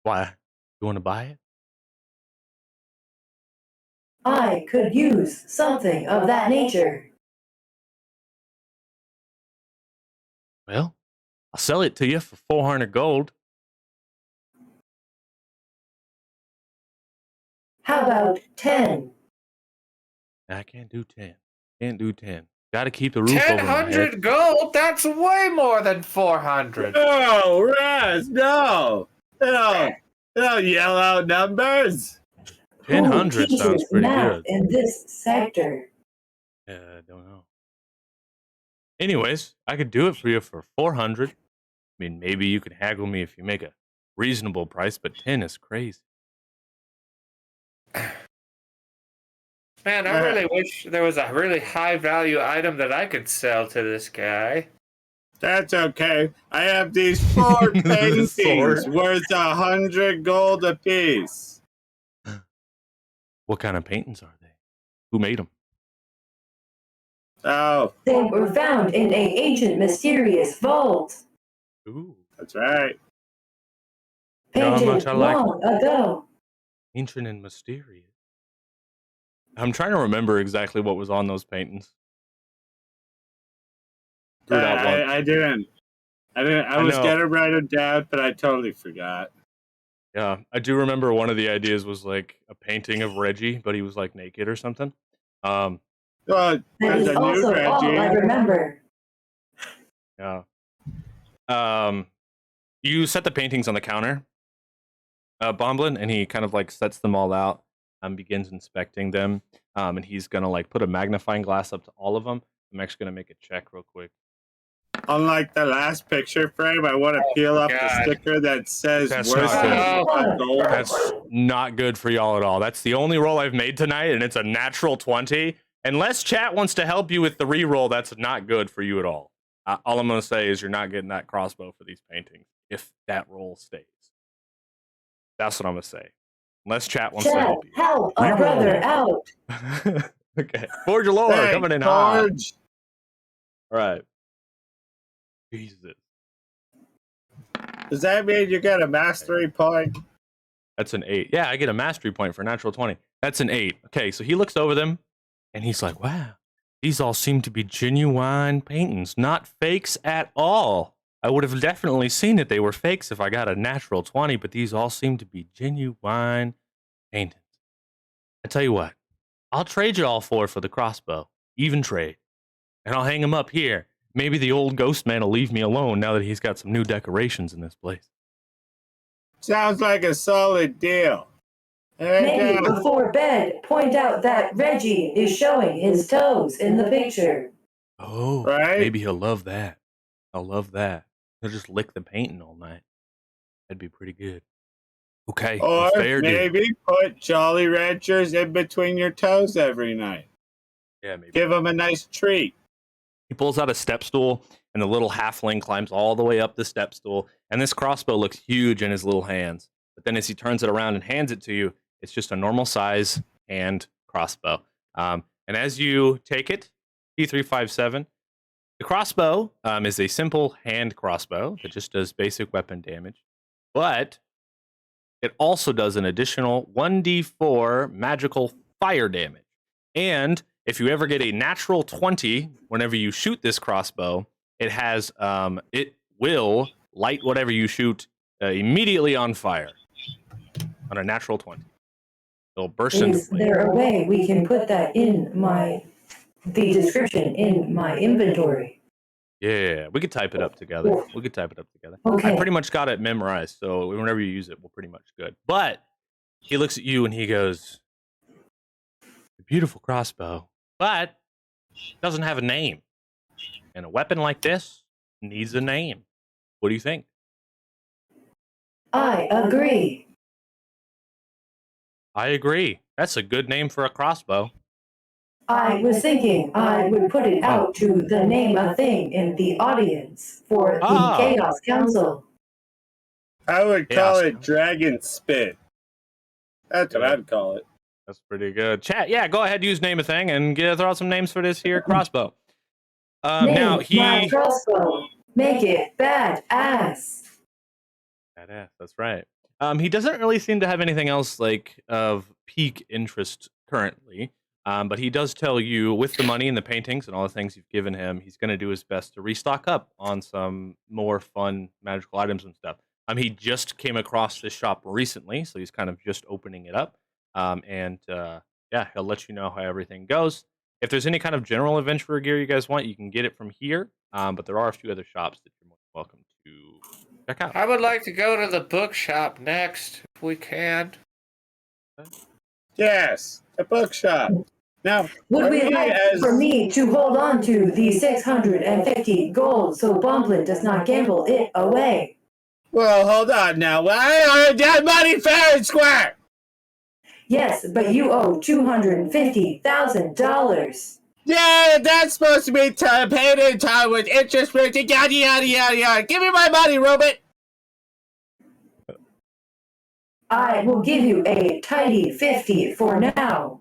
Why? You want to buy it? I could use something of that nature. Well, I'll sell it to you for 400 gold. How about 10? I can't do 10. Can't do 10. Got to keep the roof over my head. 1,000 gold? That's way more than 400. No, Raz, no. They don't yell out numbers. 1,000 sounds teaches pretty math good. in this sector? I don't know. Anyways, I could do it for you for 400. I mean, maybe you could haggle me if you make a reasonable price, but 10 is crazy. Man, I really wish there was a really high value item that I could sell to this guy. That's okay. I have these 4 paintings sword. worth 100 gold apiece. What kind of paintings are they? Who made them? Oh, They were found in an ancient, mysterious vault. Ooh, that's right. You know how Painted much I like long ago. ancient and mysterious. I'm trying to remember exactly what was on those paintings. Threw it out once. I didn't. I was know. gonna write it down, but I totally forgot. Yeah, I do remember one of the ideas was like a painting of Reggie, but he was like naked or something. Well, That there's is a new also all I Reggie. remember. Yeah. You set the paintings on the counter, Bomblin, and he kind of like sets them all out and begins inspecting them. And he's gonna like put a magnifying glass up to all of them. I'm actually gonna make a check real quick. Unlike the last picture frame, I want to peel up the God. sticker that says That's worth not good. gold. That's not good for y'all at all. That's the only roll I've made tonight, and it's a natural 20. Unless chat wants to help you with the re-roll, that's not good for you at all. All I'm gonna say is you're not getting that crossbow for these paintings if that roll stays. That's what I'm gonna say. Unless chat wants to Chat, help you. help a brother out. Okay. Forge your lore Hey, coming in hot. Forge. All right. Jesus. Does that mean you get a mastery point? That's an 8. Yeah, I get a mastery point for natural 20. That's an 8. Okay, so he looks over them and he's like, wow, these all seem to be genuine paintings, not fakes at all. I would have definitely seen that they were fakes if I got a natural 20, but these all seem to be genuine paintings. I tell you what, I'll trade you all for the crossbow, even trade, and I'll hang them up here. Maybe the old ghost man will leave me alone now that he's got some new decorations in this place. Sounds like a solid deal. Maybe before bed, point out that Reggie is showing his toes in the picture. Oh, Right? maybe he'll love that. I'll love that. He'll just lick the painting all night. That'd be pretty good. Okay, Or fair deal. maybe put Jolly Ranchers in between your toes every night. Yeah, maybe. Give them a nice treat. He pulls out a step stool, and the little halfling climbs all the way up the step stool. And this crossbow looks huge in his little hands. But then as he turns it around and hands it to you, it's just a normal size hand crossbow. And as you take it, P357, the crossbow is a simple hand crossbow that just does basic weapon damage. But it also does an additional 1d4 magical fire damage. And if you ever get a natural 20, whenever you shoot this crossbow, it has it will light whatever you shoot immediately on fire on a natural 20. It'll burst into Is flame. there a way we can put that in the description in my inventory? Yeah, we could type it up together. We could type it up together. Okay. I pretty much got it memorized, so whenever you use it, we're pretty much good. But he looks at you and he goes, "A beautiful crossbow, but it doesn't have a name. And a weapon like this needs a name. What do you think?" I agree. I agree. That's a good name for a crossbow. I was thinking I would put it out to the name a thing in the audience for the Chaos Council. I would call Chaos. it Dragon Spit. That's what I'd call it. That's pretty good. Chat, yeah, go ahead, use name a thing and throw out some names for this here crossbow. Name Now my crossbow. Make it badass. Badass, that's right. He doesn't really seem to have anything else like of peak interest currently. But he does tell you, with the money and the paintings and all the things you've given him, he's going to do his best to restock up on some more fun magical items and stuff. He just came across this shop recently, so he's kind of just opening it up. Yeah, he'll let you know how everything goes. If there's any kind of general adventurer gear you guys want, you can get it from here. But there are a few other shops that you're more welcome to check out. I would like to go to the bookshop next, if we can. Yes, the bookshop. Now, Would we like for me to hold on to the 650 gold so Bomblin does not gamble it away? Well, hold on now. I earned that money fair and square. Yes, but you owe $250,000. Yeah, that's supposed to be paid in time with interest rates, yada, yada, yada, yada. Give me my money, Robert. I will give you a tidy 50 for now.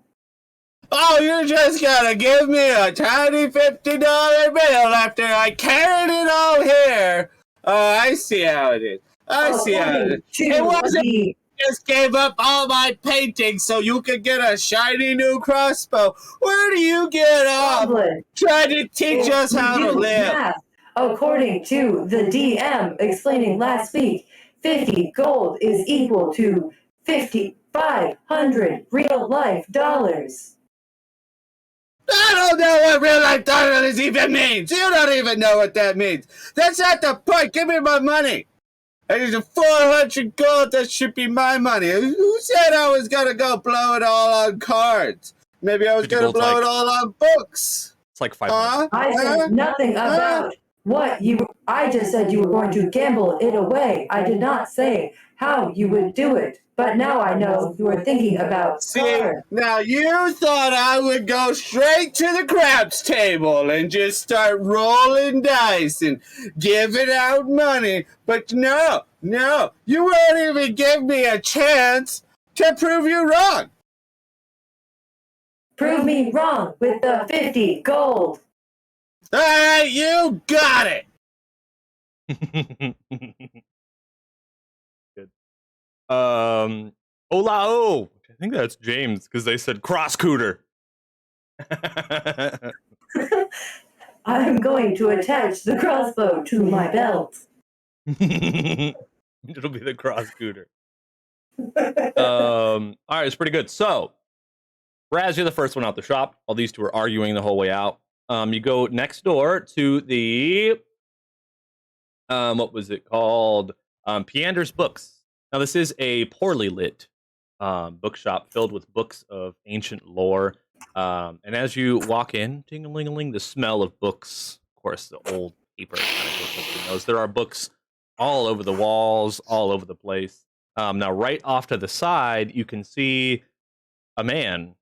Oh, you're just gonna give me a tiny $50 bill after I carried it all here. Oh, I see how it is. I see how it is. It wasn't just gave up all my paintings so you could get a shiny new crossbow. Where do you get off trying to teach us how to live? Math, according to the DM explaining last week, 50 gold is equal to 5,500 real life dollars. I don't know what real life dollars even means. You don't even know what that means. That's not the point. Give me my money. I need 400 gold. That should be my money. Who said I was going to go blow it all on cards? Maybe I was going to blow it all on books. It's like 500. I said nothing about what you... I just said you were going to gamble it away. I did not say how you would do it. But now I know you are thinking about... See, now you thought I would go straight to the craps table and just start rolling dice and giving out money. But no, you won't even give me a chance to prove you wrong. Prove me wrong with the 50 gold. All right, you got it. Good. Olao. I think that's James because they said cross cooter. I'm going to attach the crossbow to my belt. It'll be the cross cooter. All right, it's pretty good. So, Raz, you're the first one out the shop. All these two are arguing the whole way out. You go next door to the what was it called? Piander's Books. Now, this is a poorly lit bookshop filled with books of ancient lore. And as you walk in, ting-a-ling-a-ling, the smell of books, of course, the old paper kind of goes up your nose. There are books all over the walls, all over the place. Now, right off to the side, you can see a man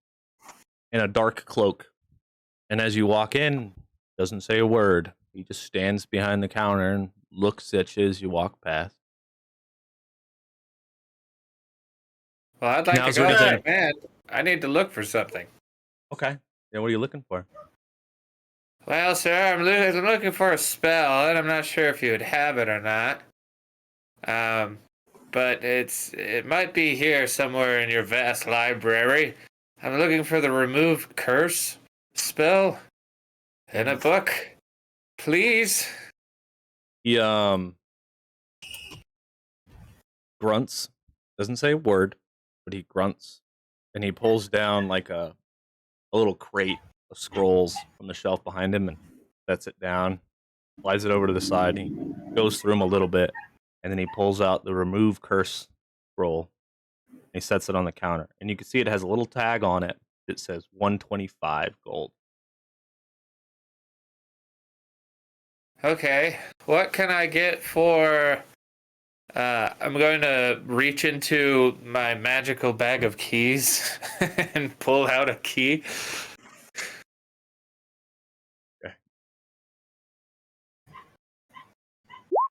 in a dark cloak. And as you walk in, doesn't say a word. He just stands behind the counter and looks at you as you walk past. Well, I'd like to go there, man. I need to look for something. Okay. Yeah, what are you looking for? Well, sir, I'm looking for a spell, and I'm not sure if you would have it or not. But it might be here somewhere in your vast library. I'm looking for the Remove Curse spell in a book. Please. He grunts. Doesn't say a word, but he grunts. And he pulls down like a little crate of scrolls from the shelf behind him and sets it down, slides it over to the side. He goes through them a little bit, and then he pulls out the Remove Curse scroll. And he sets it on the counter. And you can see it has a little tag on it that says 125 gold. Okay, what can I get for... I'm going to reach into my magical bag of keys and pull out a key. Okay.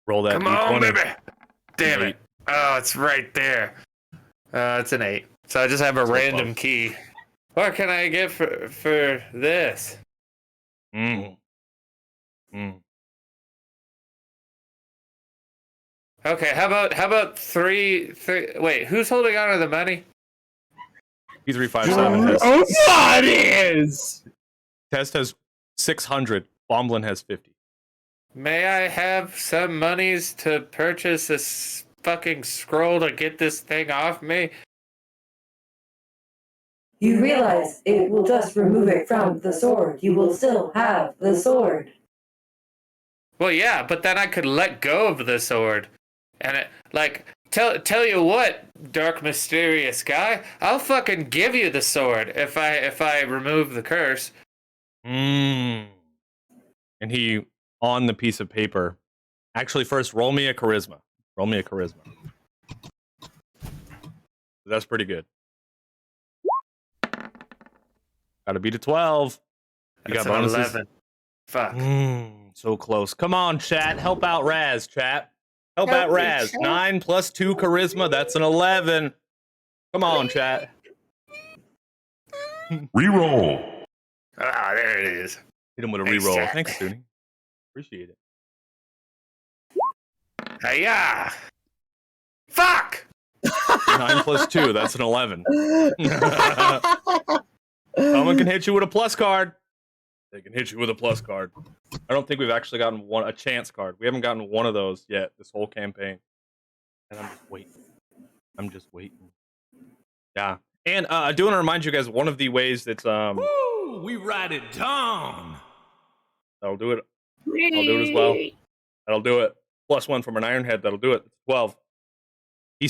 Roll that Come D20. on, baby! Damn it. Oh, it's right there. It's an 8. So I just have a random key. What can I get for this? Okay, how about three? Wait, who's holding on to the money? P357 has... Test has 600. Bomblin has 50. May I have some monies to purchase this fucking scroll to get this thing off me? You realize it will just remove it from the sword. You will still have the sword. Well, yeah, but then I could let go of the sword. And it, like, tell you what, dark mysterious guy, I'll fucking give you the sword if I remove the curse. And he, on the piece of paper, actually first roll me a charisma. Roll me a charisma. That's pretty good. Gotta beat a 12. You That's got bonuses? 11. Fuck. So close. Come on, chat. Help out Raz, chat. Help out Raz. 9 plus 2 charisma. That's an 11. Come on, chat. Reroll. Ah, there it is. Hit him with a Thanks, reroll. chat. Thanks, Toonie. Appreciate it. Hey-ya! Fuck! 9 plus 2. That's an 11. Someone can hit you with a plus card. They can hit you with a plus card. I don't think we've actually gotten a chance card. We haven't gotten one of those yet this whole campaign. And I'm just waiting. Yeah. And I do want to remind you guys, one of the ways that's Woo! We ride it down. that'll do it. I'll do it as well. That'll do it. Plus 1 from an Iron Head. That'll do it. 12. He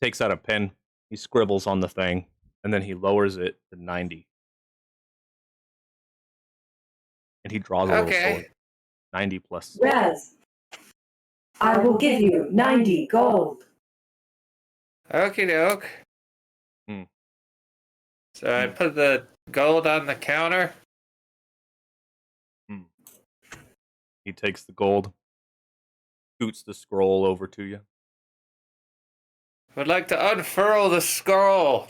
takes out a pen. He scribbles on the thing, and then he lowers it to 90. And he draws a little sword. 90 plus. Raz, I will give you 90 gold. Okie doke. So I put the gold on the counter. He takes the gold, scoots the scroll over to you. Would like to unfurl the scroll.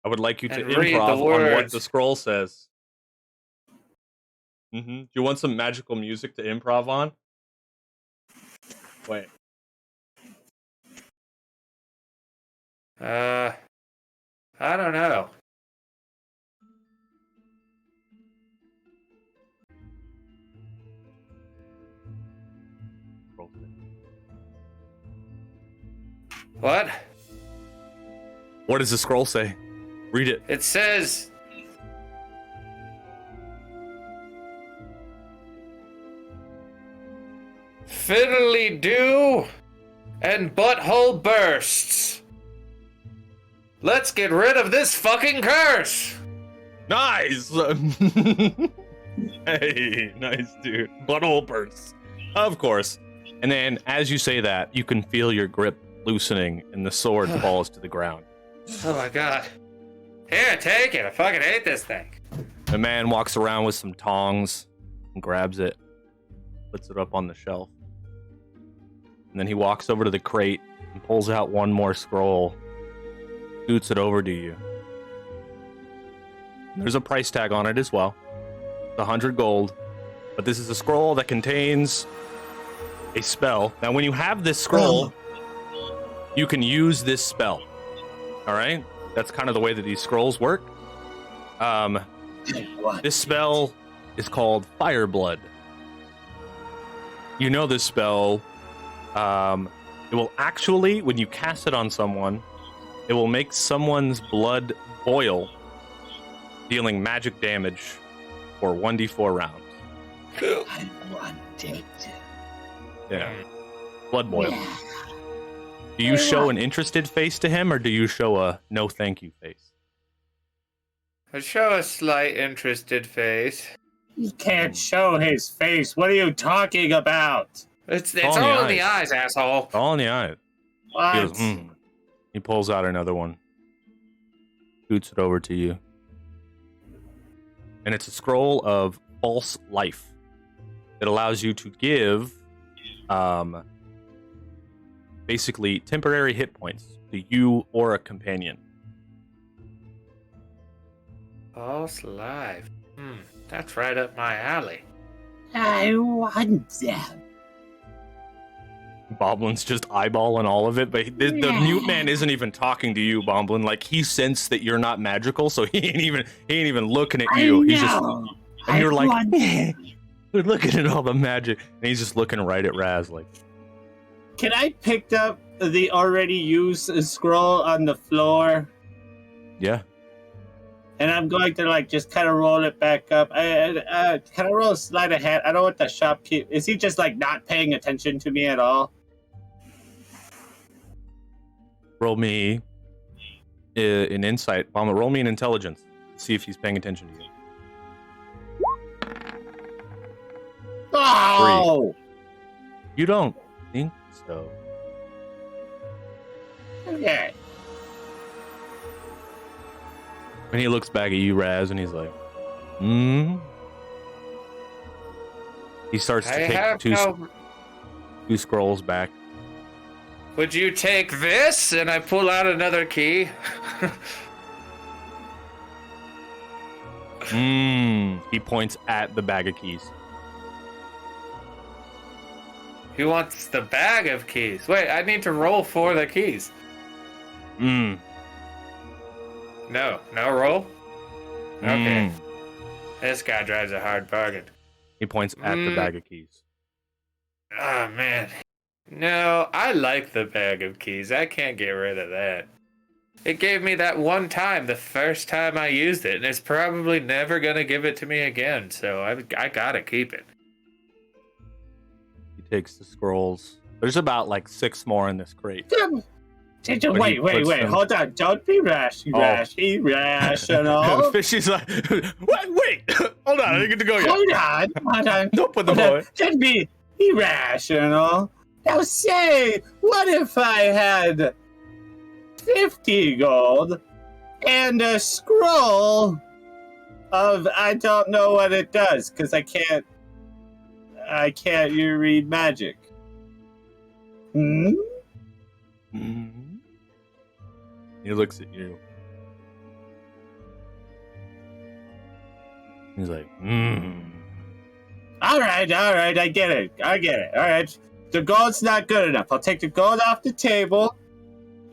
I would like you to And read the improv on what words. the scroll says. Do you want some magical music to improv on? Wait. I don't know. What? What does the scroll say? Read it. It says... Fiddly do and butthole bursts. Let's get rid of this fucking curse. Nice! Hey, nice dude. Butthole bursts. Of course. And then, as you say that, you can feel your grip loosening and the sword falls to the ground. Oh my god. Here, take it. I fucking hate this thing. The man walks around with some tongs and grabs it, puts it up on the shelf. And then he walks over to the crate and pulls out one more scroll, scoots it over to you. There's a price tag on it as well. It's 100 gold. But this is a scroll that contains a spell. Now, when you have this scroll, you can use this spell. All right? That's kind of the way that these scrolls work. This spell is called Fireblood. You know this spell. It will actually, when you cast it on someone, it will make someone's blood boil, dealing magic damage for 1d4 rounds. I want it. Yeah. Blood boil. Do you show an interested face to him, or do you show a no thank you face? I show a slight interested face. He can't show his face. What are you talking about? It's all in all the in the eyes, asshole. All in the eye. He What? goes, He pulls out another one. Scoots it over to you. And it's a scroll of false life. It allows you to give basically temporary hit points to you or a companion. False life. That's right up my alley. I want them. Bomblin's just eyeballing all of it, but the mute man isn't even talking to you, Bomblin. Like, he sensed that you're not magical, so he ain't even looking at you. He's just, and you're like, we're looking at all the magic, and he's just looking right at Raz, like. Can I pick up the already used scroll on the floor? Yeah. And I'm going to like just kind of roll it back up. I kind of roll a sleight of hand. I don't want the shopkeep. Is he just like not paying attention to me at all? Roll me an insight. Mama, roll me an intelligence. See if he's paying attention to you. Oh! You don't think so. Okay. And he looks back at you, Raz, and he's like, hmm. He starts to take two scrolls back. Would you take this? And I pull out another key. He points at the bag of keys. He wants the bag of keys. Wait, I need to roll for the keys. No roll? Okay. This guy drives a hard bargain. He points at the bag of keys. Oh, man. No, I like the bag of keys. I can't get rid of that. It gave me that one time, the first time I used it, and it's probably never going to give it to me again, so I gotta keep it. He takes the scrolls. There's about like 6 more in this crate. Wait, hold on. Don't be rash, irrational. Fishy's like, wait, hold on, I didn't get to go yet. Hold on. Don't put them away. Don't be irrational. Now say, what if I had 50 gold and a scroll of, I don't know what it does, because I can't you read magic. He looks at you. He's like, All right, I get it. All right. The gold's not good enough. I'll take the gold off the table,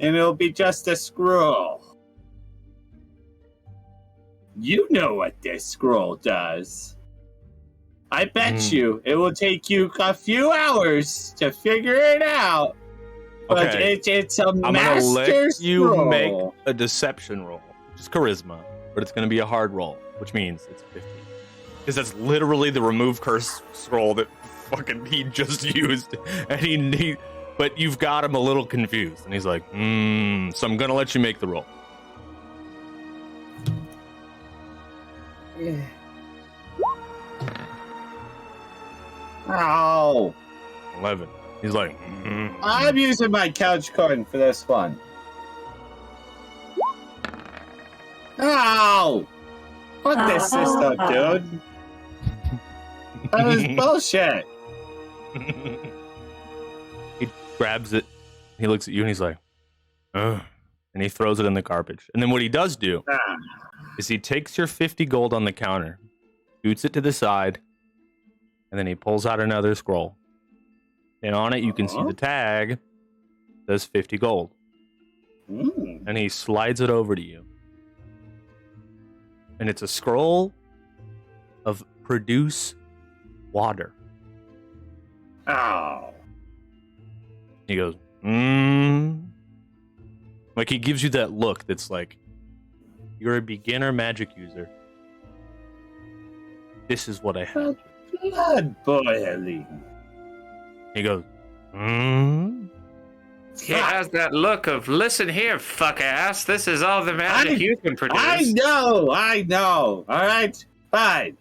and it'll be just a scroll. You know what this scroll does. I bet you it will take you a few hours to figure it out. But okay. It's a master I'm gonna let you scroll. make a deception roll, which is charisma, but it's gonna be a hard roll, which means it's 50. Because that's literally the remove curse scroll that fucking he just used, and he but you've got him a little confused, and he's like, so I'm gonna let you make the roll. Ow. 11. He's like, I'm using my couch coin for this one. Ow! Fuck this system, dude. That was bullshit. He grabs it, he looks at you, and he's like, ugh, and he throws it in the garbage. And then what he does do is he takes your 50 gold on the counter, scoots it to the side, and then he pulls out another scroll. And on it, you can see the tag. It says 50 gold. And he slides it over to you. And it's a scroll of produce water. Ow. He goes, Like, he gives you that look that's like, you're a beginner magic user. This is what I have. Blood boiling. He goes, He has that look of, listen here, fuck ass. This is all the magic you can produce. I know. All right, fine.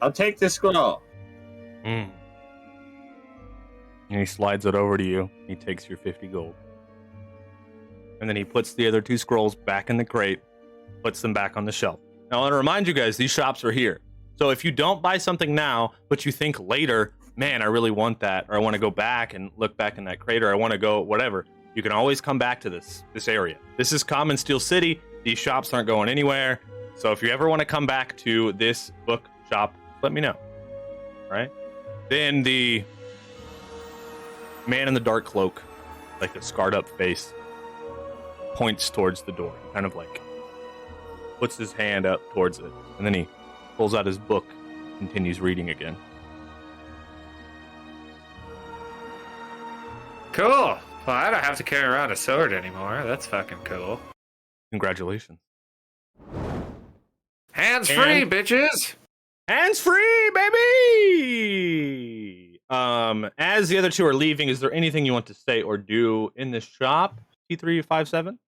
I'll take the scroll. And he slides it over to you. He takes your 50 gold. And then he puts the other 2 scrolls back in the crate, puts them back on the shelf. Now, I want to remind you guys, these shops are here. So if you don't buy something now, but you think later, man, I really want that, or I want to go back and look back in that crate, or I want to go whatever, you can always come back to this area. This is Common Steel City. These shops aren't going anywhere. So if you ever want to come back to this book shop, let me know. All right? Then the man in the dark cloak, like a scarred up face, points towards the door. He kind of like puts his hand up towards it, and then he pulls out his book, continues reading again. Cool. Well, I don't have to carry around a sword anymore. That's fucking cool. Congratulations. Hands free, bitches. Hands free, baby. As the other two are leaving, is there anything you want to say or do in this shop, T357?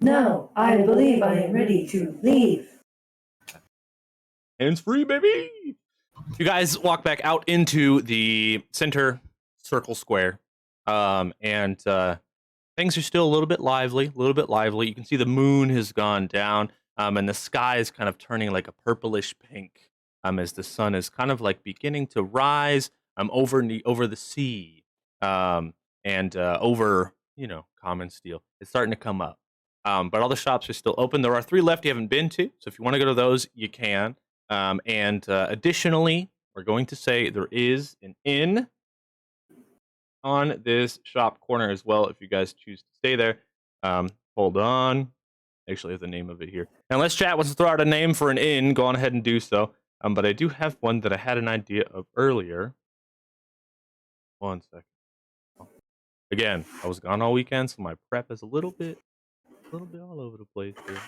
No, I believe I am ready to leave. Hands free, baby. You guys walk back out into the center circle square, and things are still a little bit lively. You can see the moon has gone down, and the sky is kind of turning like a purplish pink, as the sun is kind of like beginning to rise, over the sea, and over common steel. It's starting to come up, but all the shops are still open. There are 3 left you haven't been to, so if you want to go to those, you can. And additionally, we're going to say there is an inn on this shop corner as well, if you guys choose to stay there. Hold on. Actually, I have the name of it here. Unless chat wants to throw out a name for an inn, go on ahead and do so. But I do have one that I had an idea of earlier. 1 second. Again, I was gone all weekend, so my prep is a little bit all over the place here.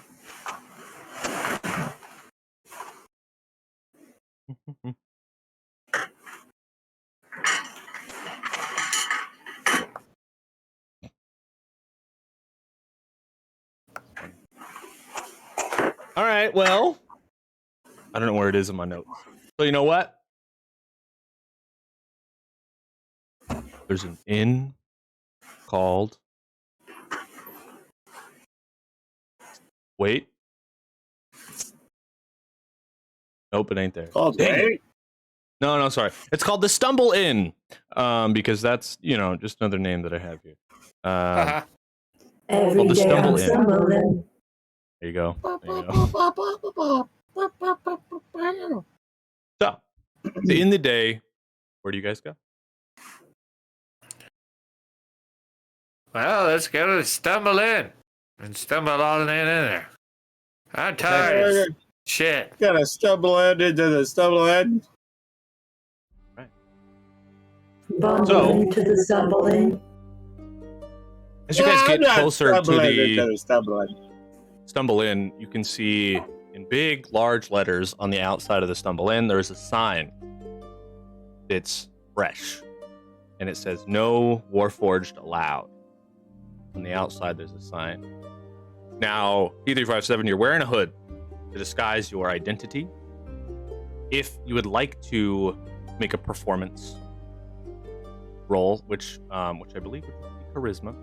All right, well, I don't know where it is in my notes. So you know what? There's an inn called... Wait. Nope, it ain't there. Called Dang. No, sorry. It's called the Stumble Inn, because that's, just another name that I have here. Every the day Stumble I'm Inn. stumbling. There you go. So, in the day, where do you guys go? Well, let's go to Stumble In and stumble all in there. I'm tired of shit. Gotta stumble into the stumble in. Bumble into the stumbling. As you guys get closer to the Stumble in. Stumble Inn, you can see in big, large letters on the outside of the Stumble Inn, there's a sign. It's fresh. And it says, "No Warforged allowed." On the outside, there's a sign. Now, P357, you're wearing a hood to disguise your identity. If you would like to make a performance roll, which I believe would be charisma,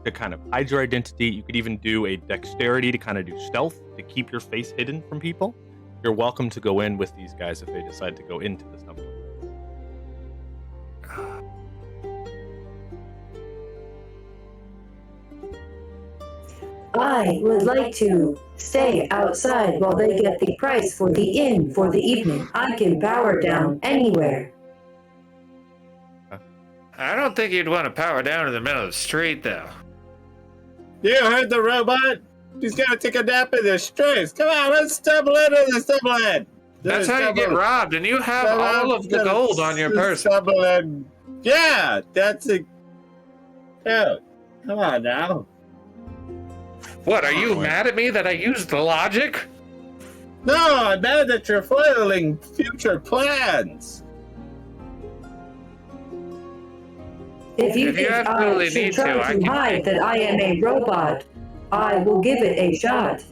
to kind of hide your identity. You could even do a dexterity to kind of do stealth to keep your face hidden from people. You're welcome to go in with these guys if they decide to go into the Stumble. I would like to stay outside while they get the price for the inn for the evening. I can power down anywhere. I don't think you'd want to power down in the middle of the street, though. You heard the robot? He's gonna take a nap in the streets. Come on, let's stumble into the stumble in. That's how you get robbed, and you have all of the gold on your person. Stumble in. Yeah, that's a... Dude, come on now. What, are you mad at me that I used the logic? No, I'm mad that you're foiling future plans. If you think absolutely I should need try to, I to can- hide that I am a robot, I will give it a shot.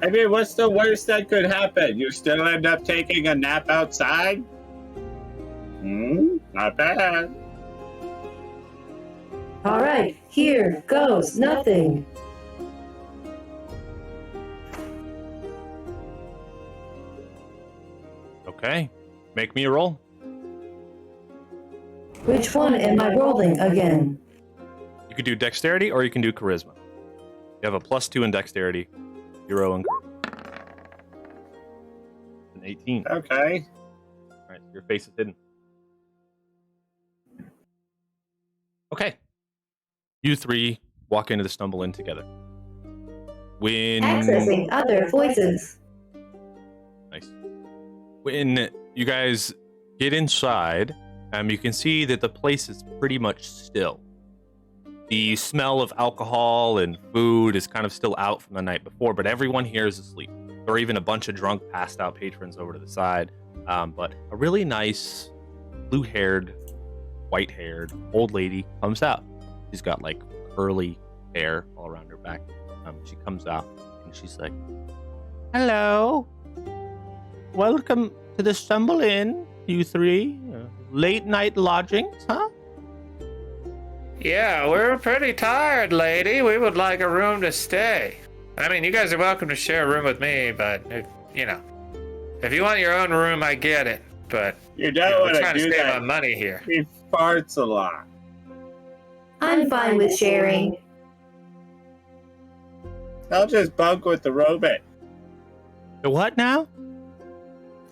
I mean, what's the worst that could happen? You still end up taking a nap outside? Not bad. All right, here goes nothing. Okay, make me a roll. Which one am I rolling again? You could do dexterity or you can do charisma. You have a +2 in dexterity, 0 in an 18. Okay. All right, so your face is hidden. Okay. You 3 walk into the Stumble Inn together. When Accessing other voices. Nice. When you guys get inside, you can see that the place is pretty much still. The smell of alcohol and food is kind of still out from the night before, but everyone here is asleep. There are even a bunch of drunk, passed out patrons over to the side. But a really nice, blue-haired, white-haired old lady comes out. She's got like curly hair all around her back. She comes out and she's like, "Hello, welcome to the Stumble Inn, you three. Late night lodgings, huh?" Yeah, we're pretty tired, lady. We would like a room to stay. I mean, you guys are welcome to share a room with me, but if you want your own room, I get it. But You don't want we're trying to to do save that. my money here. He farts a lot. I'm fine with sharing. I'll just bunk with the robot. The what now?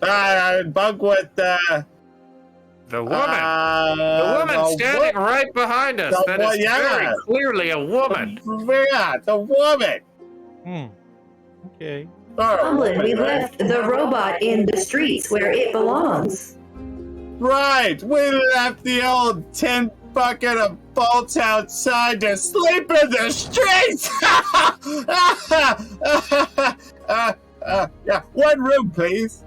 I bunk with The woman standing right behind us. That is very clearly a woman. Yeah, the woman. Okay. Bumblin, we left the robot in the streets where it belongs. Right, we left the old tin bucket of bolts outside to sleep in the streets. Yeah, 1 room, please.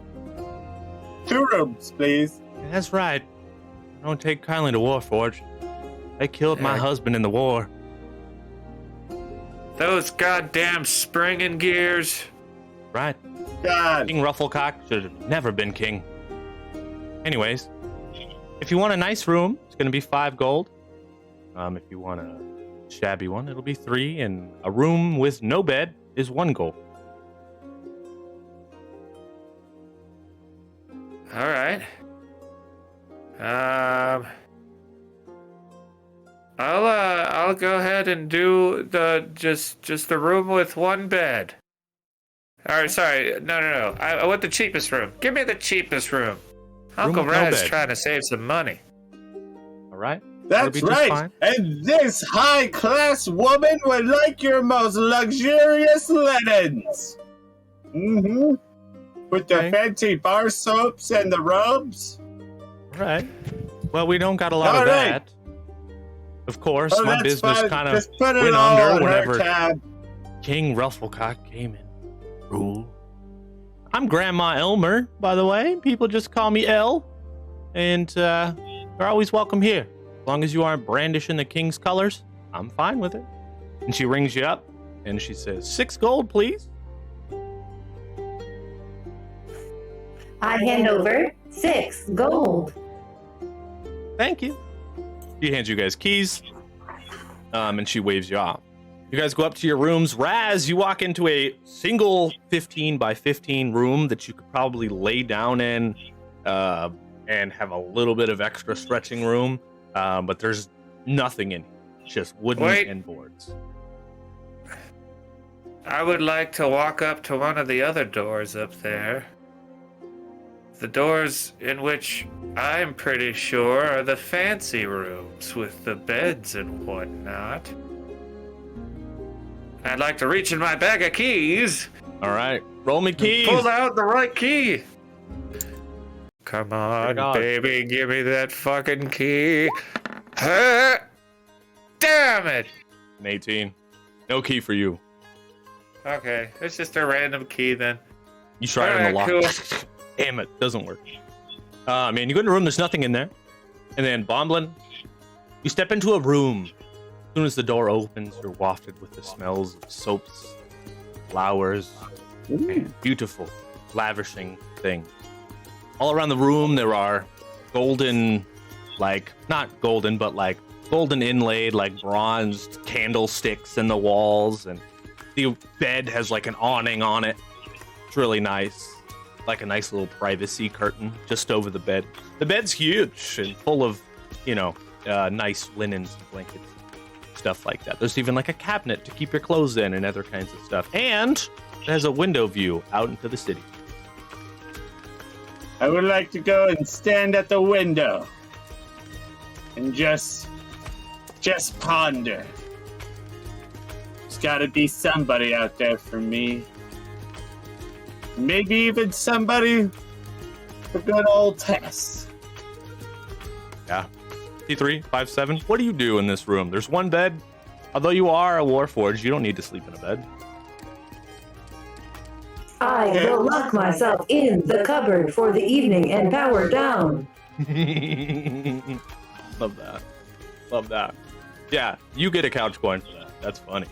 2 rooms, please. That's right. I don't take kindly to Warforged. They killed my husband in the war. Those goddamn springing gears. Right. God. King Rufflecock should have never been king. Anyways, if you want a nice room, it's going to be 5 gold. If you want a shabby one, it'll be 3. And a room with no bed is 1 gold. All right. I'll go ahead and do the just the room with 1 bed. All right, sorry, no. I want the cheapest room. Give me the cheapest room. Uncle with no Rad's bed. trying to save some money. All right. That's be just right. fine. And this high-class woman would like your most luxurious linens. Mm-hmm. With the Okay. fancy bar soaps and the robes. All right. Well, we don't got a lot All of right. that. Of course, Oh, my that's business fine. kind of Just put it went all under on her whenever tab. King Rufflecock came in. Rule. I'm Grandma Elmer, by the way. People just call me El. And they're always welcome here. As long as you aren't brandishing the king's colors, I'm fine with it. And she rings you up and she says, 6 gold, please. I hand over 6 gold. Thank you. She hands you guys keys. And she waves you off. You guys go up to your rooms. Raz, you walk into a single 15 by 15 room that you could probably lay down in and have a little bit of extra stretching room. But there's nothing in here. It's just wooden and boards. I would like to walk up to one of the other doors up there. The doors in which I'm pretty sure are the fancy rooms with the beds and whatnot. I'd like to reach in my bag of keys. All right. Roll me keys. Pull out the right key. Come on, God. baby, give me that fucking key. Damn it! An 18. No key for you. Okay, it's just a random key then. You try it on the lock. Alright, cool. Damn it, doesn't work. Man, you go in the room, there's nothing in there. And then, Bomblin, you step into a room. As soon as the door opens, you're wafted with the smells of soaps, flowers, and beautiful, lavishing things. All around the room, there are golden, not golden, but golden inlaid, bronzed candlesticks in the walls. And the bed has an awning on it. It's really nice. Like a nice little privacy curtain just over the bed. The bed's huge and full of, nice linens and blankets, stuff like that. There's even a cabinet to keep your clothes in and other kinds of stuff. And it has a window view out into the city. I would like to go and stand at the window and just ponder. There's got to be somebody out there for me. Maybe even somebody for good old Tess. Yeah. T3, 5'7". What do you do in this room? There's 1 bed, Although you are a Warforged, you don't need to sleep in a bed. I will lock myself in the cupboard for the evening and power down. Love that. Love that. Yeah, you get a couch coin for that. That's funny.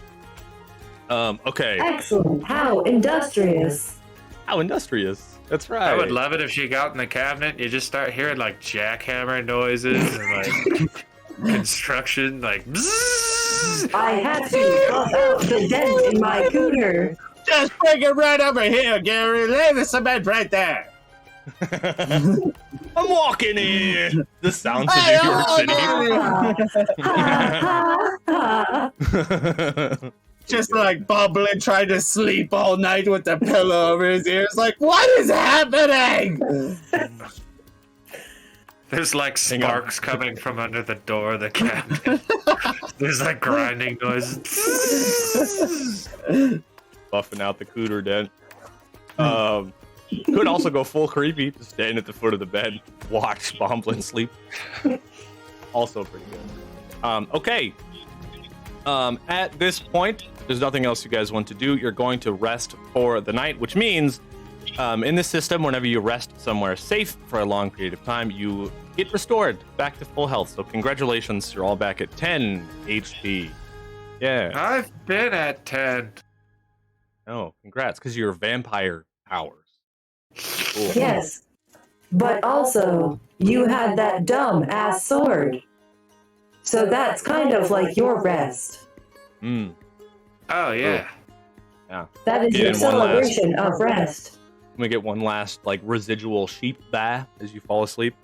Okay. Excellent. How industrious. How industrious. That's right. I would love it if she got in the cabinet. You just start hearing like jackhammer noises and like construction, like. Bzzz. I have to pop out the dent in my cooter. Just bring it right over here, Gary. Lay the cement right there. I'm walking in. The sounds of New York City. Just like bubbling, trying to sleep all night with the pillow over his ears. Like, what is happening? There's like sparks coming from under the door of the cabinet. There's like grinding noises. Buffing out the cooter den. Could also go full creepy, just stand at the foot of the bed, watch Bomblin sleep. Also pretty good. Okay. At this point, there's nothing else you guys want to do. You're going to rest for the night, which means in this system, whenever you rest somewhere safe for a long period of time, you get restored back to full health. So congratulations, you're all back at 10 HP. Yeah. I've been at 10. Oh, congrats, because you're vampire powers. Cool. Yes. But also, you had that dumb ass sword. So that's kind of like your rest. Mm. Oh, yeah. Yeah. That is Get your in one celebration of rest. Let me get one last, like, residual sheep bath as you fall asleep.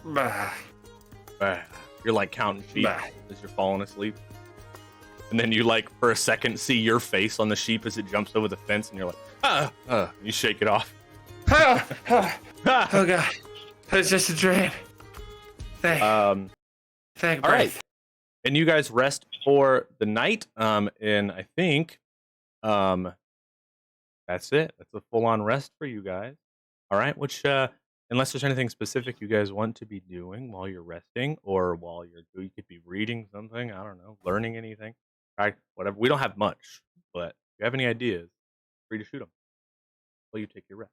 Bah. You're, like, counting sheep Bah. as you're falling asleep. And then you, like, for a second, see your face on the sheep as it jumps over the fence, and you're like, you shake it off. Oh, God. It's just a dream. Thank All right. breath. And you guys rest for the night. And I think that's it. That's a full-on rest for you guys. All right. Which, unless there's anything specific you guys want to be doing while you're resting, or while you could be reading something. I don't know, learning anything. All right. Whatever. We don't have much, but if you have any ideas, free to shoot them while you take your rest.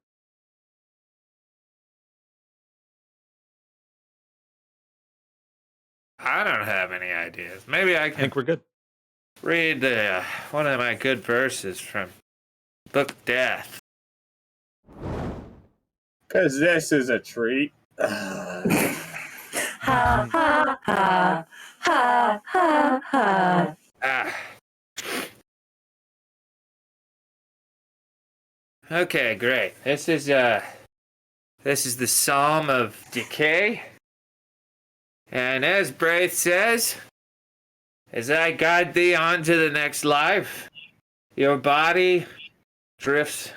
I don't have any ideas. Maybe I I can think we're good. read one of my good verses from Book Death. Because this is a treat. Ha ha ha. Ha ha ha. Ah. Okay, great. This is the Psalm of Decay. And as Braith says, as I guide thee on to the next life, your body drifts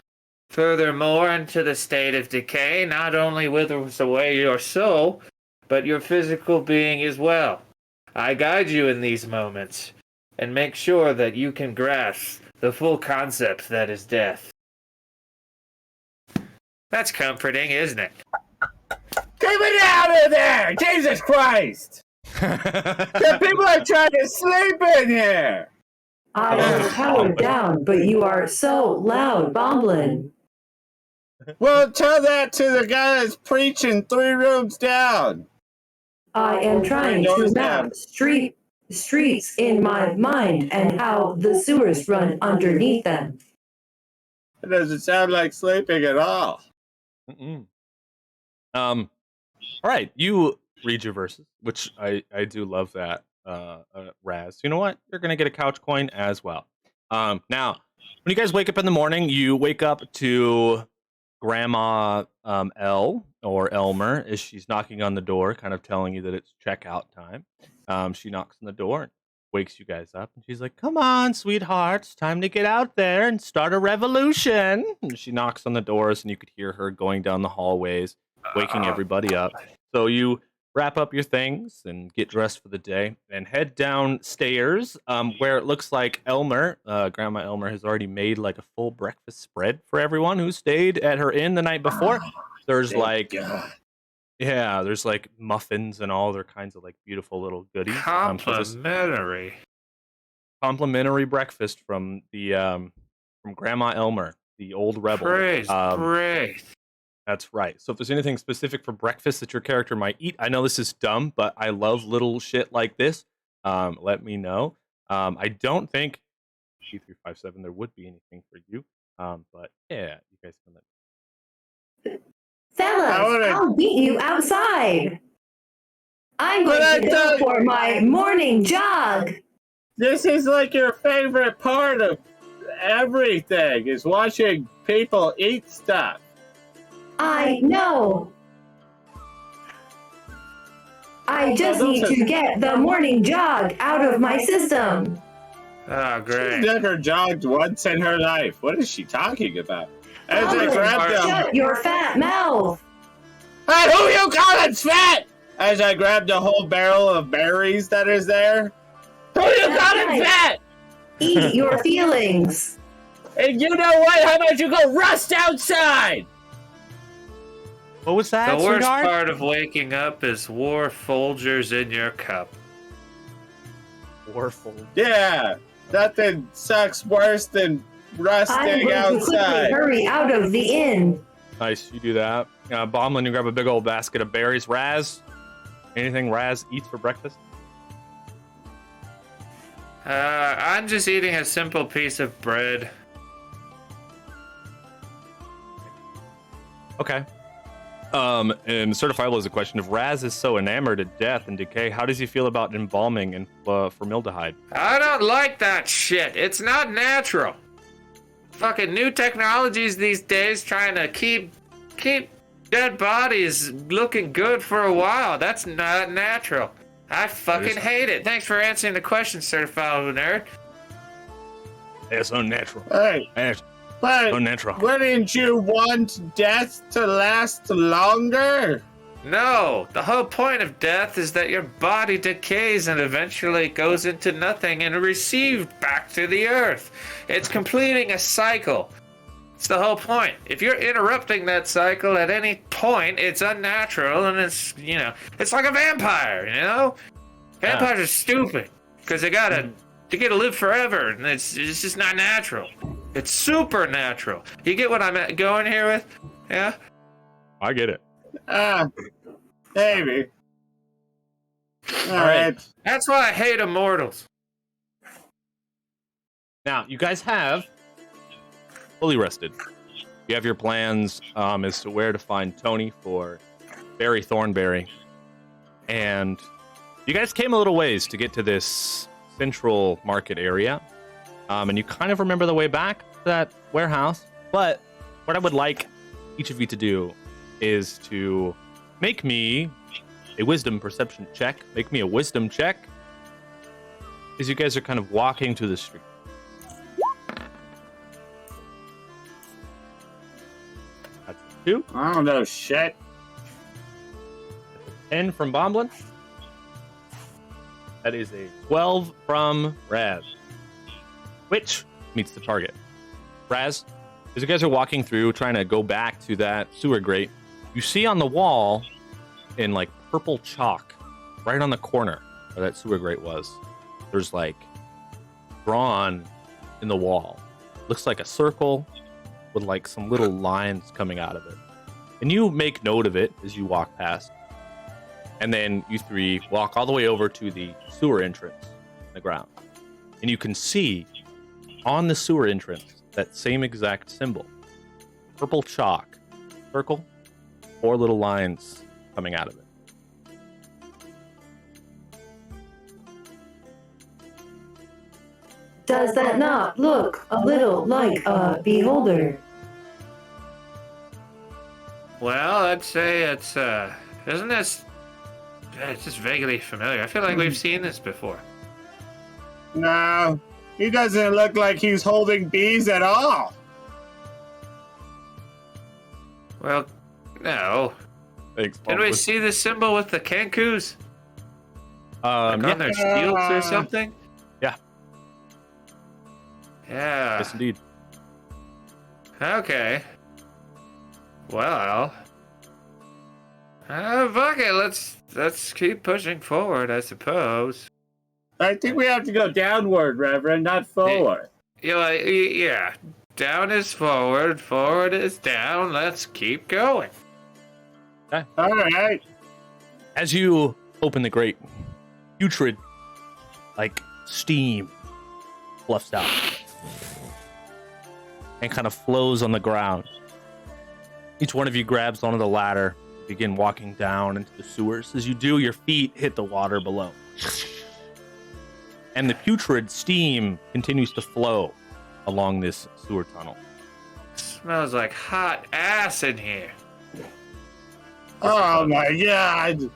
furthermore into the state of decay, not only withers away your soul, but your physical being as well. I guide you in these moments, and make sure that you can grasp the full concept that is death. That's comforting, isn't it? Get me out of there! Jesus Christ! The people are trying to sleep in here! I will power down, but you are so loud, Bomblin. Well, tell that to the guy that's preaching 3 rooms down. I am trying to map streets in my mind and how the sewers run underneath them. It doesn't sound like sleeping at all. Mm-mm. All right, you read your verses, which I do love that. Raz, you know what? You're gonna get a couch coin as well. Now, when you guys wake up in the morning, you wake up to Grandma El, or Elmer, as she's knocking on the door, kind of telling you that it's checkout time. She knocks on the door and wakes you guys up, and she's like, "Come on, sweethearts, time to get out there and start a revolution." And she knocks on the doors, and you could hear her going down the hallways, waking everybody up. So you wrap up your things and get dressed for the day and head downstairs, where it looks like Grandma Elmer has already made like a full breakfast spread for everyone who stayed at her inn the night before. There's like Yeah, there's like muffins and all other kinds of like beautiful little goodies. Complimentary. Complimentary breakfast from the from Grandma Elmer, the old rebel. Praise. That's right. So if there's anything specific for breakfast that your character might eat, I know this is dumb, but I love little shit like this. Let me know. I don't think P357 there would be anything for you. But yeah, you guys can let me. Fellas, I'll beat you outside. I'm going to go for my morning jog. This is like your favorite part of everything, is watching people eat stuff. I know. I just need to get the morning jog out of my system. Oh, great. She's never jogged once in her life. What is she talking about? Shut your fat mouth. Hey, who you calling fat? As I grabbed a whole barrel of berries that is there. Who you calling fat? Eat your feelings. And you know what? How about you go rust outside? What was that? The worst sweetheart? part of waking up is war Folgers in your cup. Warful. Yeah, nothing sucks worse than I'm rusting going to quickly outside. hurry out of the inn. Nice, you do that. Bomblin, you grab a big old basket of berries. Raz, anything Raz eats for breakfast? I'm just eating a simple piece of bread. Okay. And certifiable is a question. If Raz is so enamored of death and decay, how does he feel about embalming and formaldehyde? I don't like that shit. It's not natural. Fucking new technologies these days trying to keep dead bodies looking good for a while. That's not natural. I fucking hate it. Thanks for answering the question, certifiable nerd. It's unnatural. Hey, but Unnatural. wouldn't you want death to last longer? No, the whole point of death is that your body decays and eventually goes into nothing and received back to the earth. It's completing a cycle. It's the whole point. If you're interrupting that cycle at any point, it's unnatural and it's, it's like a vampire, Vampires are stupid because they get to live forever and it's just not natural. It's supernatural. You get what I'm going here with? Yeah? I get it. Maybe. All right. right. That's why I hate immortals. Now, you guys have fully rested. You have your plans as to where to find Tony for Barry Thornberry. And you guys came a little ways to get to this central market area. And you kind of remember the way back to that warehouse. But what I would like each of you to do is to make me a wisdom perception check. Make me a wisdom check. As you guys are kind of walking through the street. That's a 2. I don't know shit. 10 from Bomblin. That is a 12 from Raz. Which meets the target. Raz, as you guys are walking through, trying to go back to that sewer grate, you see on the wall in like purple chalk, right on the corner where that sewer grate was, there's like drawn in the wall. Looks like a circle with like some little lines coming out of it. And you make note of it as you walk past. And then you three walk all the way over to the sewer entrance in the ground. And you can see on the sewer entrance that same exact symbol. Purple chalk. Circle. 4 little lines coming out of it. Does that not look a little like a beholder? Well, I'd say it's, isn't this... It's just vaguely familiar. I feel like we've seen this before. No, he doesn't look like he's holding bees at all. Well, no. Thanks, Did we see the symbol with the Kenkus? Like yeah. on their shields or something? Yeah. Yeah. Yes, indeed. Okay. Well, Fuck it. Let's keep pushing forward, I suppose. I think we have to go downward, Reverend, not forward. Yeah. Down is forward. Forward is down. Let's keep going. All right. As you open the grate, putrid, like steam, fluffs out and kind of flows on the ground. Each one of you grabs onto the ladder, begin walking down into the sewers. As you do, your feet hit the water below. And the putrid steam continues to flow along this sewer tunnel. Smells like hot ass in here. Oh my God!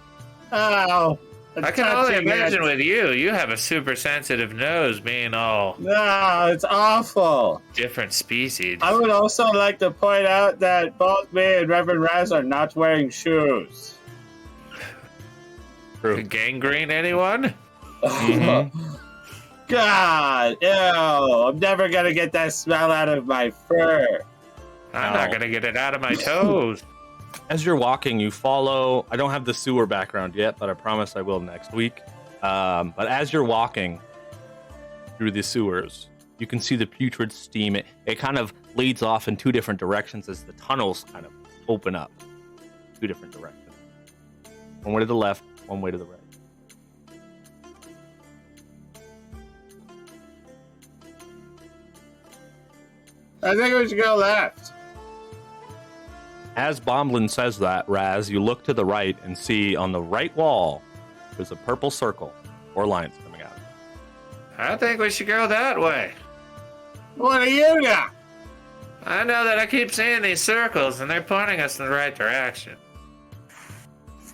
Oh, I can only imagine with you. You have a super sensitive nose, being all No, it's awful. different species. I would also like to point out that both me and Reverend Raz are not wearing shoes. Gangrene, anyone? God, ew! I'm never gonna get that smell out of my fur. I'm not gonna get it out of my toes. As you're walking, you follow. I don't have the sewer background yet, but I promise I will next week. But as you're walking through the sewers, you can see the putrid steam. It kind of leads off in two different directions as the tunnels kind of open up. Two different directions. One way to the left, one way to the right. I think we should go left. As Bomblin says that, Raz, you look to the right and see on the right wall there's a purple circle, 4 lines coming out. I think we should go that way. What do you got? I know that I keep seeing these circles, and they're pointing us in the right direction.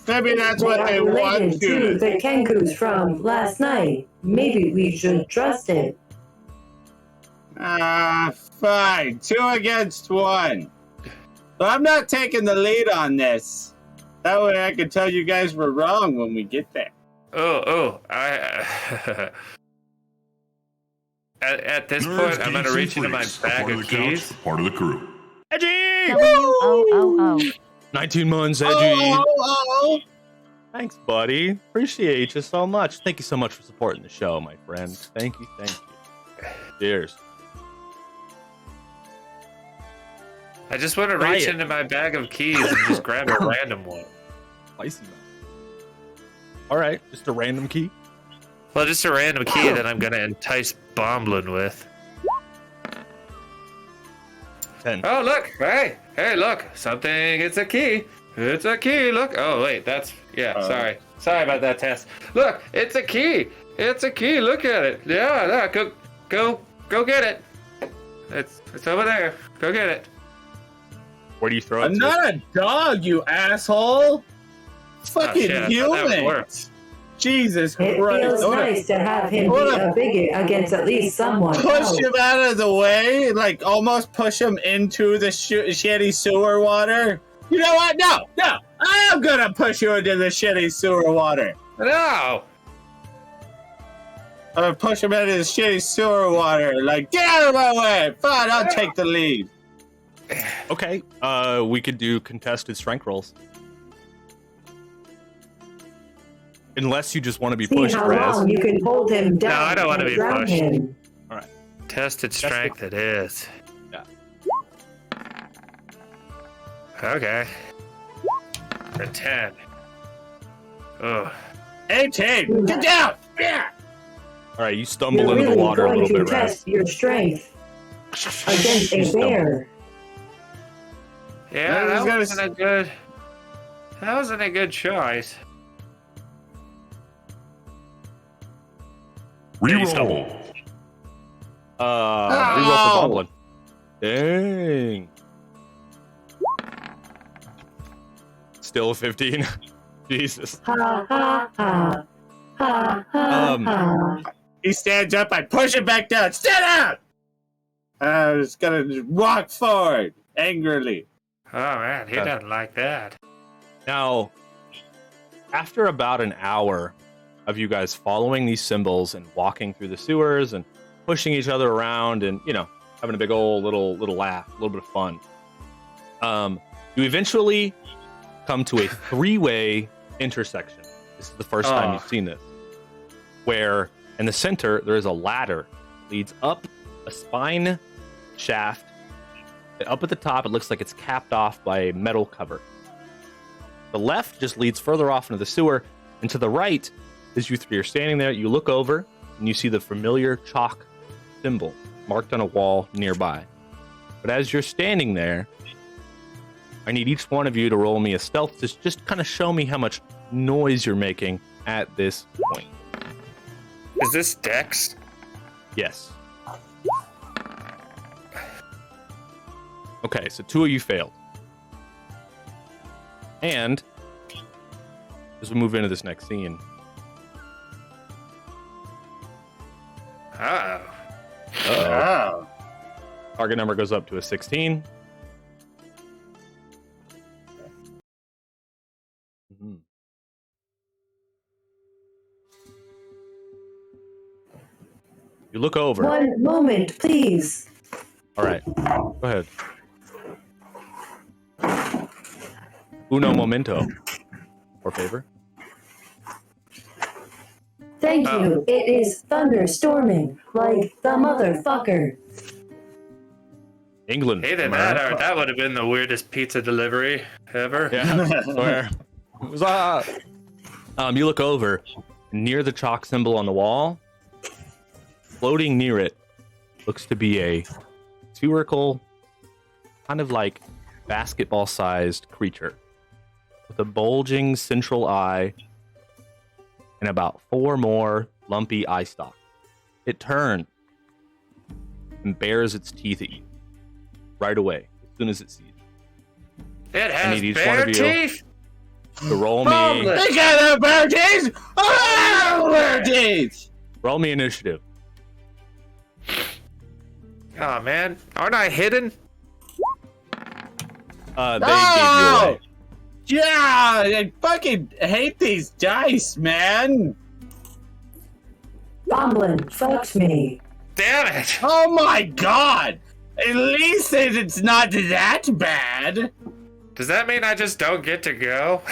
Maybe that's what they are want related to to. the Kenkus from last night. Maybe we should trust it. Fine. 2 against 1. But I'm not taking the lead on this. That way I can tell you guys we're wrong when we get there. At this point, I'm gonna reach into my bag of keys. Part of the crew. Edgy! W-O-O-O. 19 months, Edgy. Oh. Thanks, buddy. Appreciate you so much. Thank you so much for supporting the show, my friend. Thank you. Cheers. I just want to reach into my bag of keys and just grab a random one. Spicy. All right, just a random key. Well, just a random key that I'm gonna entice Bomblin with. 10. Oh, look! Hey, look! Something. It's a key. It's a key. Look. Oh, wait. That's Sorry about that, Tess. Look, it's a key. It's a key. Look at it. Yeah. Go get it. It's over there. Go get it. Where do you throw it? I'm not a dog, you asshole. Fucking humans. Jesus It Christ. feels nice to have him be a bigot against at least someone Push else. him out of the way, like almost push him into the shitty sewer water. You know what? No. I'm gonna push you into the shitty sewer water. No. I'm gonna push him into the shitty sewer water. Like, get out of my way. Fine, I'll take the lead. Okay, we could do contested strength rolls. Unless you just want to be See pushed, how Raz. long you can hold him down. No, I don't want to and be drown pushed. him. All right. Tested strength it is. Yeah. Okay. For 10. Oh. 18. Get down. Yeah. All right, you stumble You're into really the water a going little to bit, Raz. test your strength against You a stumble. bear. Yeah, that wasn't a good choice. Reroll. Reroll for bubbling. Dang. Still a 15. Jesus. Ha ha ha. Ha ha ha. He stands up. I push him back down. Stand up. I was gonna just walk forward angrily. Oh man, he doesn't like that. Now, after about an hour of you guys following these symbols and walking through the sewers and pushing each other around and, you know, having a big old little laugh, a little bit of fun, you eventually come to a three-way intersection. This is the first time you've seen this. Where in the center, there is a ladder that leads up a spine shaft. Up at the top, it looks like it's capped off by a metal cover. The left just leads further off into the sewer, and to the right, as you're standing there, you look over, and you see the familiar chalk symbol marked on a wall nearby. But as you're standing there, I need each one of you to roll me a stealth to just kind of show me how much noise you're making at this point. Is this Dex? Yes. Okay, so 2 of you failed. And as we move into this next scene. Oh. Target number goes up to a 16. Mm-hmm. You look over. One moment, please. All right, go ahead. Uno momento, por favor. Thank you. It is thunderstorming like the motherfucker. England. Either that or that would have been the weirdest pizza delivery ever. Yeah, swear. You look over, near the chalk symbol on the wall, floating near it, looks to be a spherical, kind of like basketball-sized creature with a bulging central eye and about 4 more lumpy eye stalks. It turns and bares its teeth at you right away as soon as it sees you. It I has need each one bare of you teeth. to roll me. Look at the bare teeth! Oh, bare teeth! Roll me initiative. Oh man, aren't I hidden? They gave you away. Yeah, I fucking hate these dice, man. Bomblin fucked me. Damn it! Oh my god! At least it's not that bad. Does that mean I just don't get to go?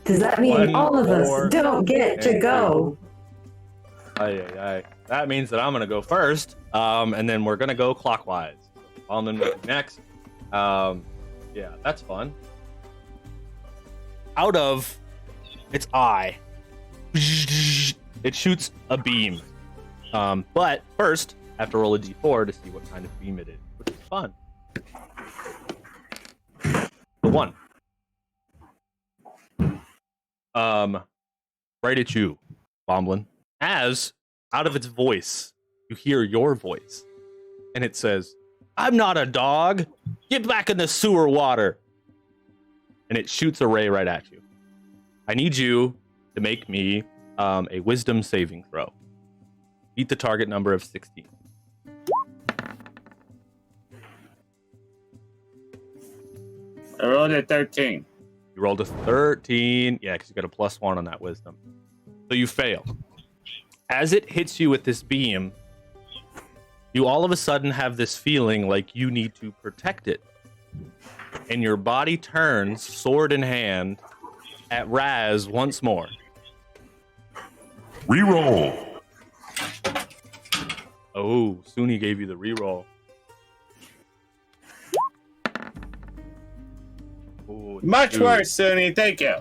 Does that mean One all of more. us don't get to go? Aye. That means that I'm gonna go first, and then we're gonna go clockwise. Almond will be next. Yeah, that's fun. Out of its eye, it shoots a beam. But first, I have to roll a d4 to see what kind of beam it is, which is fun. The 1. Right at you, Bomblin. As out of its voice, you hear your voice, and it says, "I'm not a dog. Get back in the sewer water." And it shoots a ray right at you. I need you to make me a wisdom saving throw. Beat the target number of 16. I rolled a 13. You rolled a 13. Yeah, because you got a +1 on that wisdom. So you fail. As it hits you with this beam, you all of a sudden have this feeling like you need to protect it. And your body turns, sword in hand, at Raz once more. Reroll. Oh, Suni gave you the reroll. Ooh, Much dude. worse, Sunny. Thank you.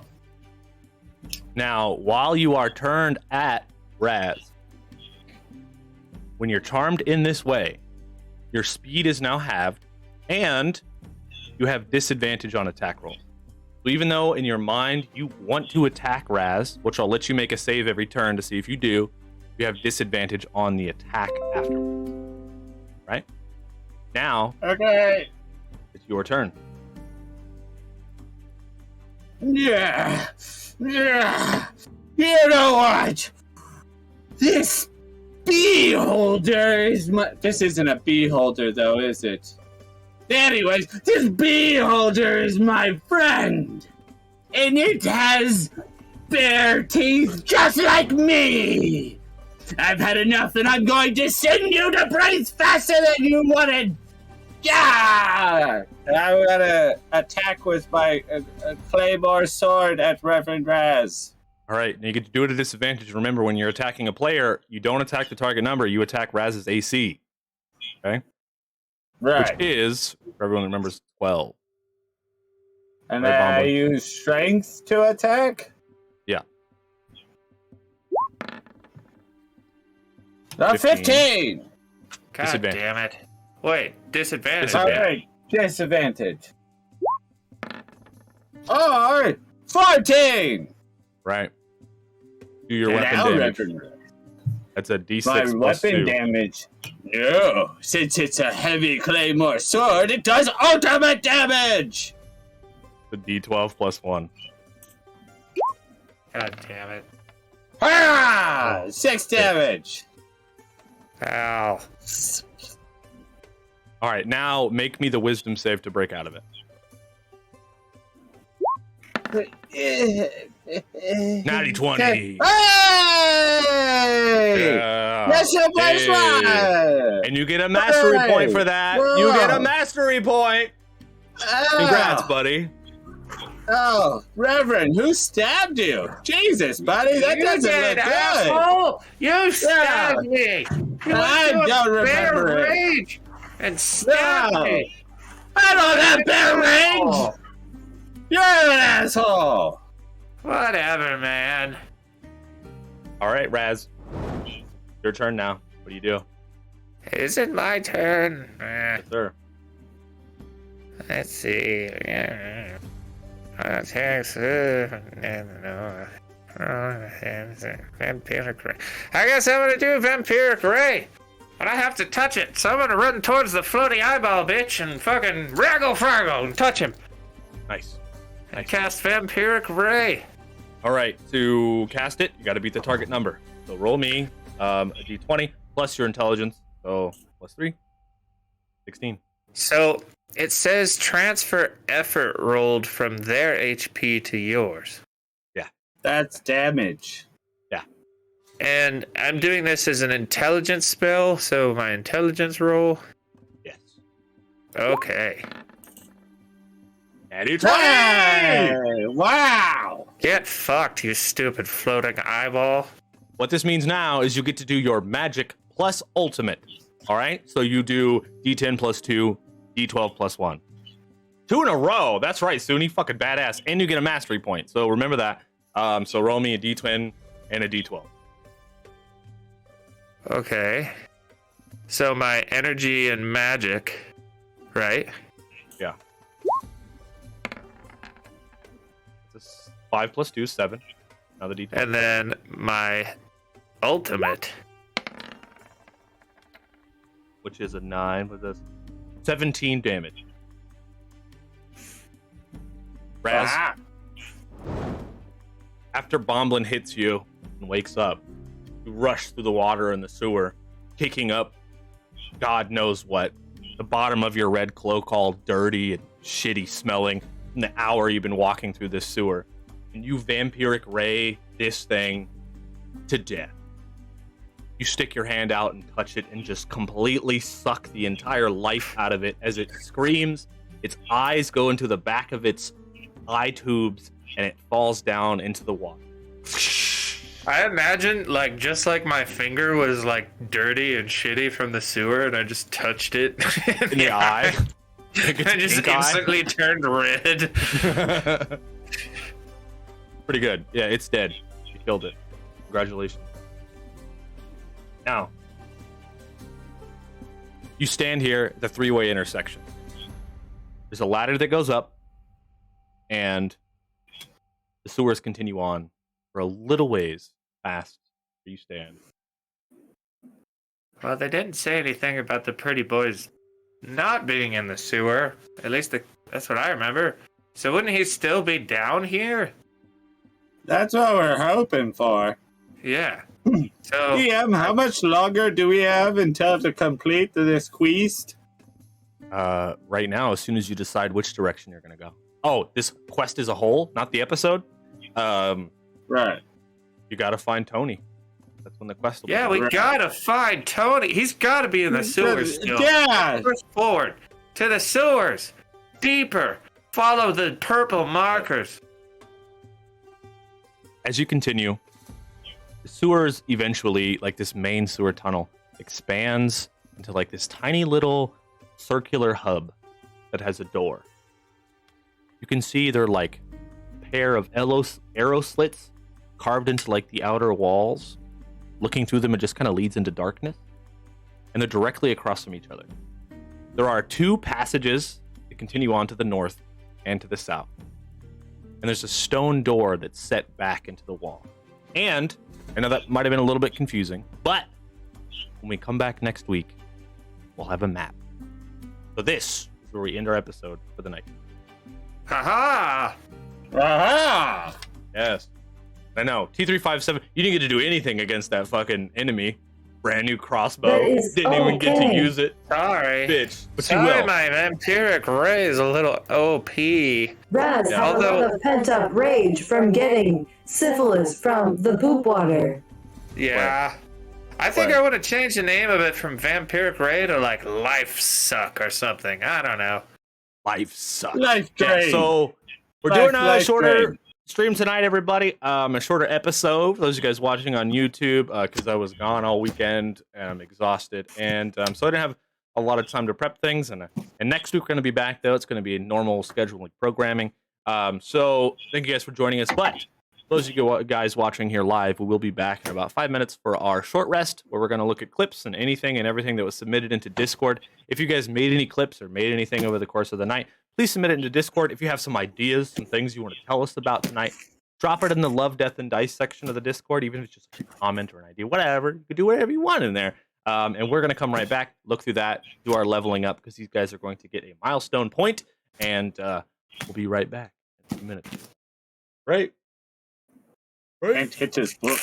Now, while you are turned at Raz, when you're charmed in this way, your speed is now halved, and you have disadvantage on attack rolls. So even though in your mind you want to attack Raz, which I'll let you make a save every turn to see if you do, you have disadvantage on the attack afterwards. Right? Now, Okay. it's your turn. Yeah. You know what? This bee holder is my. This isn't a bee holder, though, is it? Anyways, this bee holder is my friend. And it has bare teeth just like me. I've had enough, and I'm going to send you to breathe faster than you wanted. Yeah! And I'm gonna attack with my claymore sword at Reverend Raz. All right, and you get to do it at disadvantage. Remember, when you're attacking a player, you don't attack the target number, you attack Raz's AC. Okay? Right. Which is, for everyone remembers, 12. And Right, I Bombo? use strength to attack? Yeah. 15! God Disadvantage. damn it. Wait, disadvantage. Disadvantage. Alright, disadvantage. Or 14! Right. Do your And weapon now damage. Reverend Raz. That's a D6 My plus weapon 2. damage. No, since it's a heavy claymore sword, it does ultimate damage! The D12 plus 1. God damn it. Ah! 6 damage! Ow. All right, now make me the wisdom save to break out of it. Natty 20. Hey! Yeah. That's your best Hey. one! And you get a mastery Hey. point for that. You get a Whoa. mastery point. Congrats, buddy. Oh, Reverend, who stabbed you? Jesus, buddy, that You doesn't did, look good. asshole! You stabbed me! You I went to a don't bear remember it. rage and stabbed No. me! I don't have bear range! Oh, You're an asshole! whatever, man. All right, Raz. Your turn now. What do you do? Is it my turn? Yes, sir. Let's see. Attacks. Vampiric Ray. I guess I'm gonna do Vampiric Ray. But I have to touch it, so I'm gonna run towards the floaty eyeball bitch and fucking raggle and touch him. Nice. And cast Vampiric Ray. All right, to cast it, you got to beat the target number. So roll me a d20 plus your intelligence. So plus 3. 16. So it says transfer effort rolled from their HP to yours. That's damage. And I'm doing this as an intelligence spell, so my intelligence roll. Yes. Okay. Natty 20! Hey, wow! Get fucked, you stupid floating eyeball. What this means now is you get to do your magic plus ultimate. All right? So you do d10 plus 2, d12 plus 1. 2 in a row. That's right, Suni. Fucking badass. And you get a mastery point. So remember that. So roll me a d10 and a d12. Okay. So my energy and magic, right? Yeah. This 5 plus 2 is 7. Another d12. And then my ultimate. Which is a 9 with a 17 damage. Raz, Ah. after Bomblin hits you and wakes up, you rush through the water in the sewer, kicking up God knows what. The bottom of your red cloak all dirty and shitty smelling from the hour you've been walking through this sewer. And you vampiric ray this thing to death. You stick your hand out and touch it and just completely suck the entire life out of it as it screams. Its eyes go into the back of its eye tubes and it falls down into the water. I imagine, like, just like my finger was, like, dirty and shitty from the sewer, and I just touched it In the eye. and I just instantly turned red. Pretty good. Yeah, it's dead. You killed it. Congratulations. Now, you stand here at the three-way intersection. There's a ladder that goes up, and the sewers continue on for a little ways past where you stand. Well, they didn't say anything about the pretty boys not being in the sewer. At least that's what I remember. So wouldn't he still be down here? That's what we're hoping for. Yeah. So DM, how much longer do we have until to complete this quest? Right now, as soon as you decide which direction you're going to go. Oh, this quest as a whole, not the episode? Right. You got to find Tony. That's when the quest will be. we gotta find Tony. He's gotta be in the sewer still. Yeah. Push forward To the sewers! Deeper! Follow the purple markers! As you continue, the sewers eventually, like this main sewer tunnel, expands into like this tiny little circular hub that has a door. You can see they're like a pair of arrow slits carved into like the outer walls. Looking through them, it just kind of leads into darkness. And they're directly across from each other. There are 2 passages that continue on to the north and to the south. And there's a stone door that's set back into the wall. And I know that might have been a little bit confusing, but when we come back next week, we'll have a map. So this is where we end our episode for the night. Haha! Aha! Yes. I know. T357, you didn't get to do anything against that fucking enemy. Brand new crossbow. That is Didn't even get to okay. use it. Sorry. Bitch. But you Sorry, will. my vampiric ray is a little OP. Raz had a lot of pent-up rage from getting syphilis from the poop water. Yeah. I think I would have changed the name of it from Vampiric Ray to like Life Suck or something. I don't know. Life sucks. Life Yeah, drain. so we're doing a shorter stream tonight, everybody. A shorter episode for those of you guys watching on YouTube, because I was gone all weekend and I'm exhausted, and so I didn't have a lot of time to prep things. And next week we're going to be back though. It's going to be a normal scheduling programming. So thank you guys for joining us. But those of you guys watching here live, we will be back in about 5 minutes for our short rest, where we're going to look at clips and anything and everything that was submitted into Discord. If you guys made any clips or made anything over the course of the night, please submit it into Discord. If you have some ideas, some things you want to tell us about tonight, drop it in the Love, Death, and Dice section of the Discord, even if it's just a comment or an idea, whatever. You can do whatever you want in there. And we're going to come right back, look through that, do our leveling up, because these guys are going to get a milestone point, and we'll be right back in a few minutes. Right? And hit his book.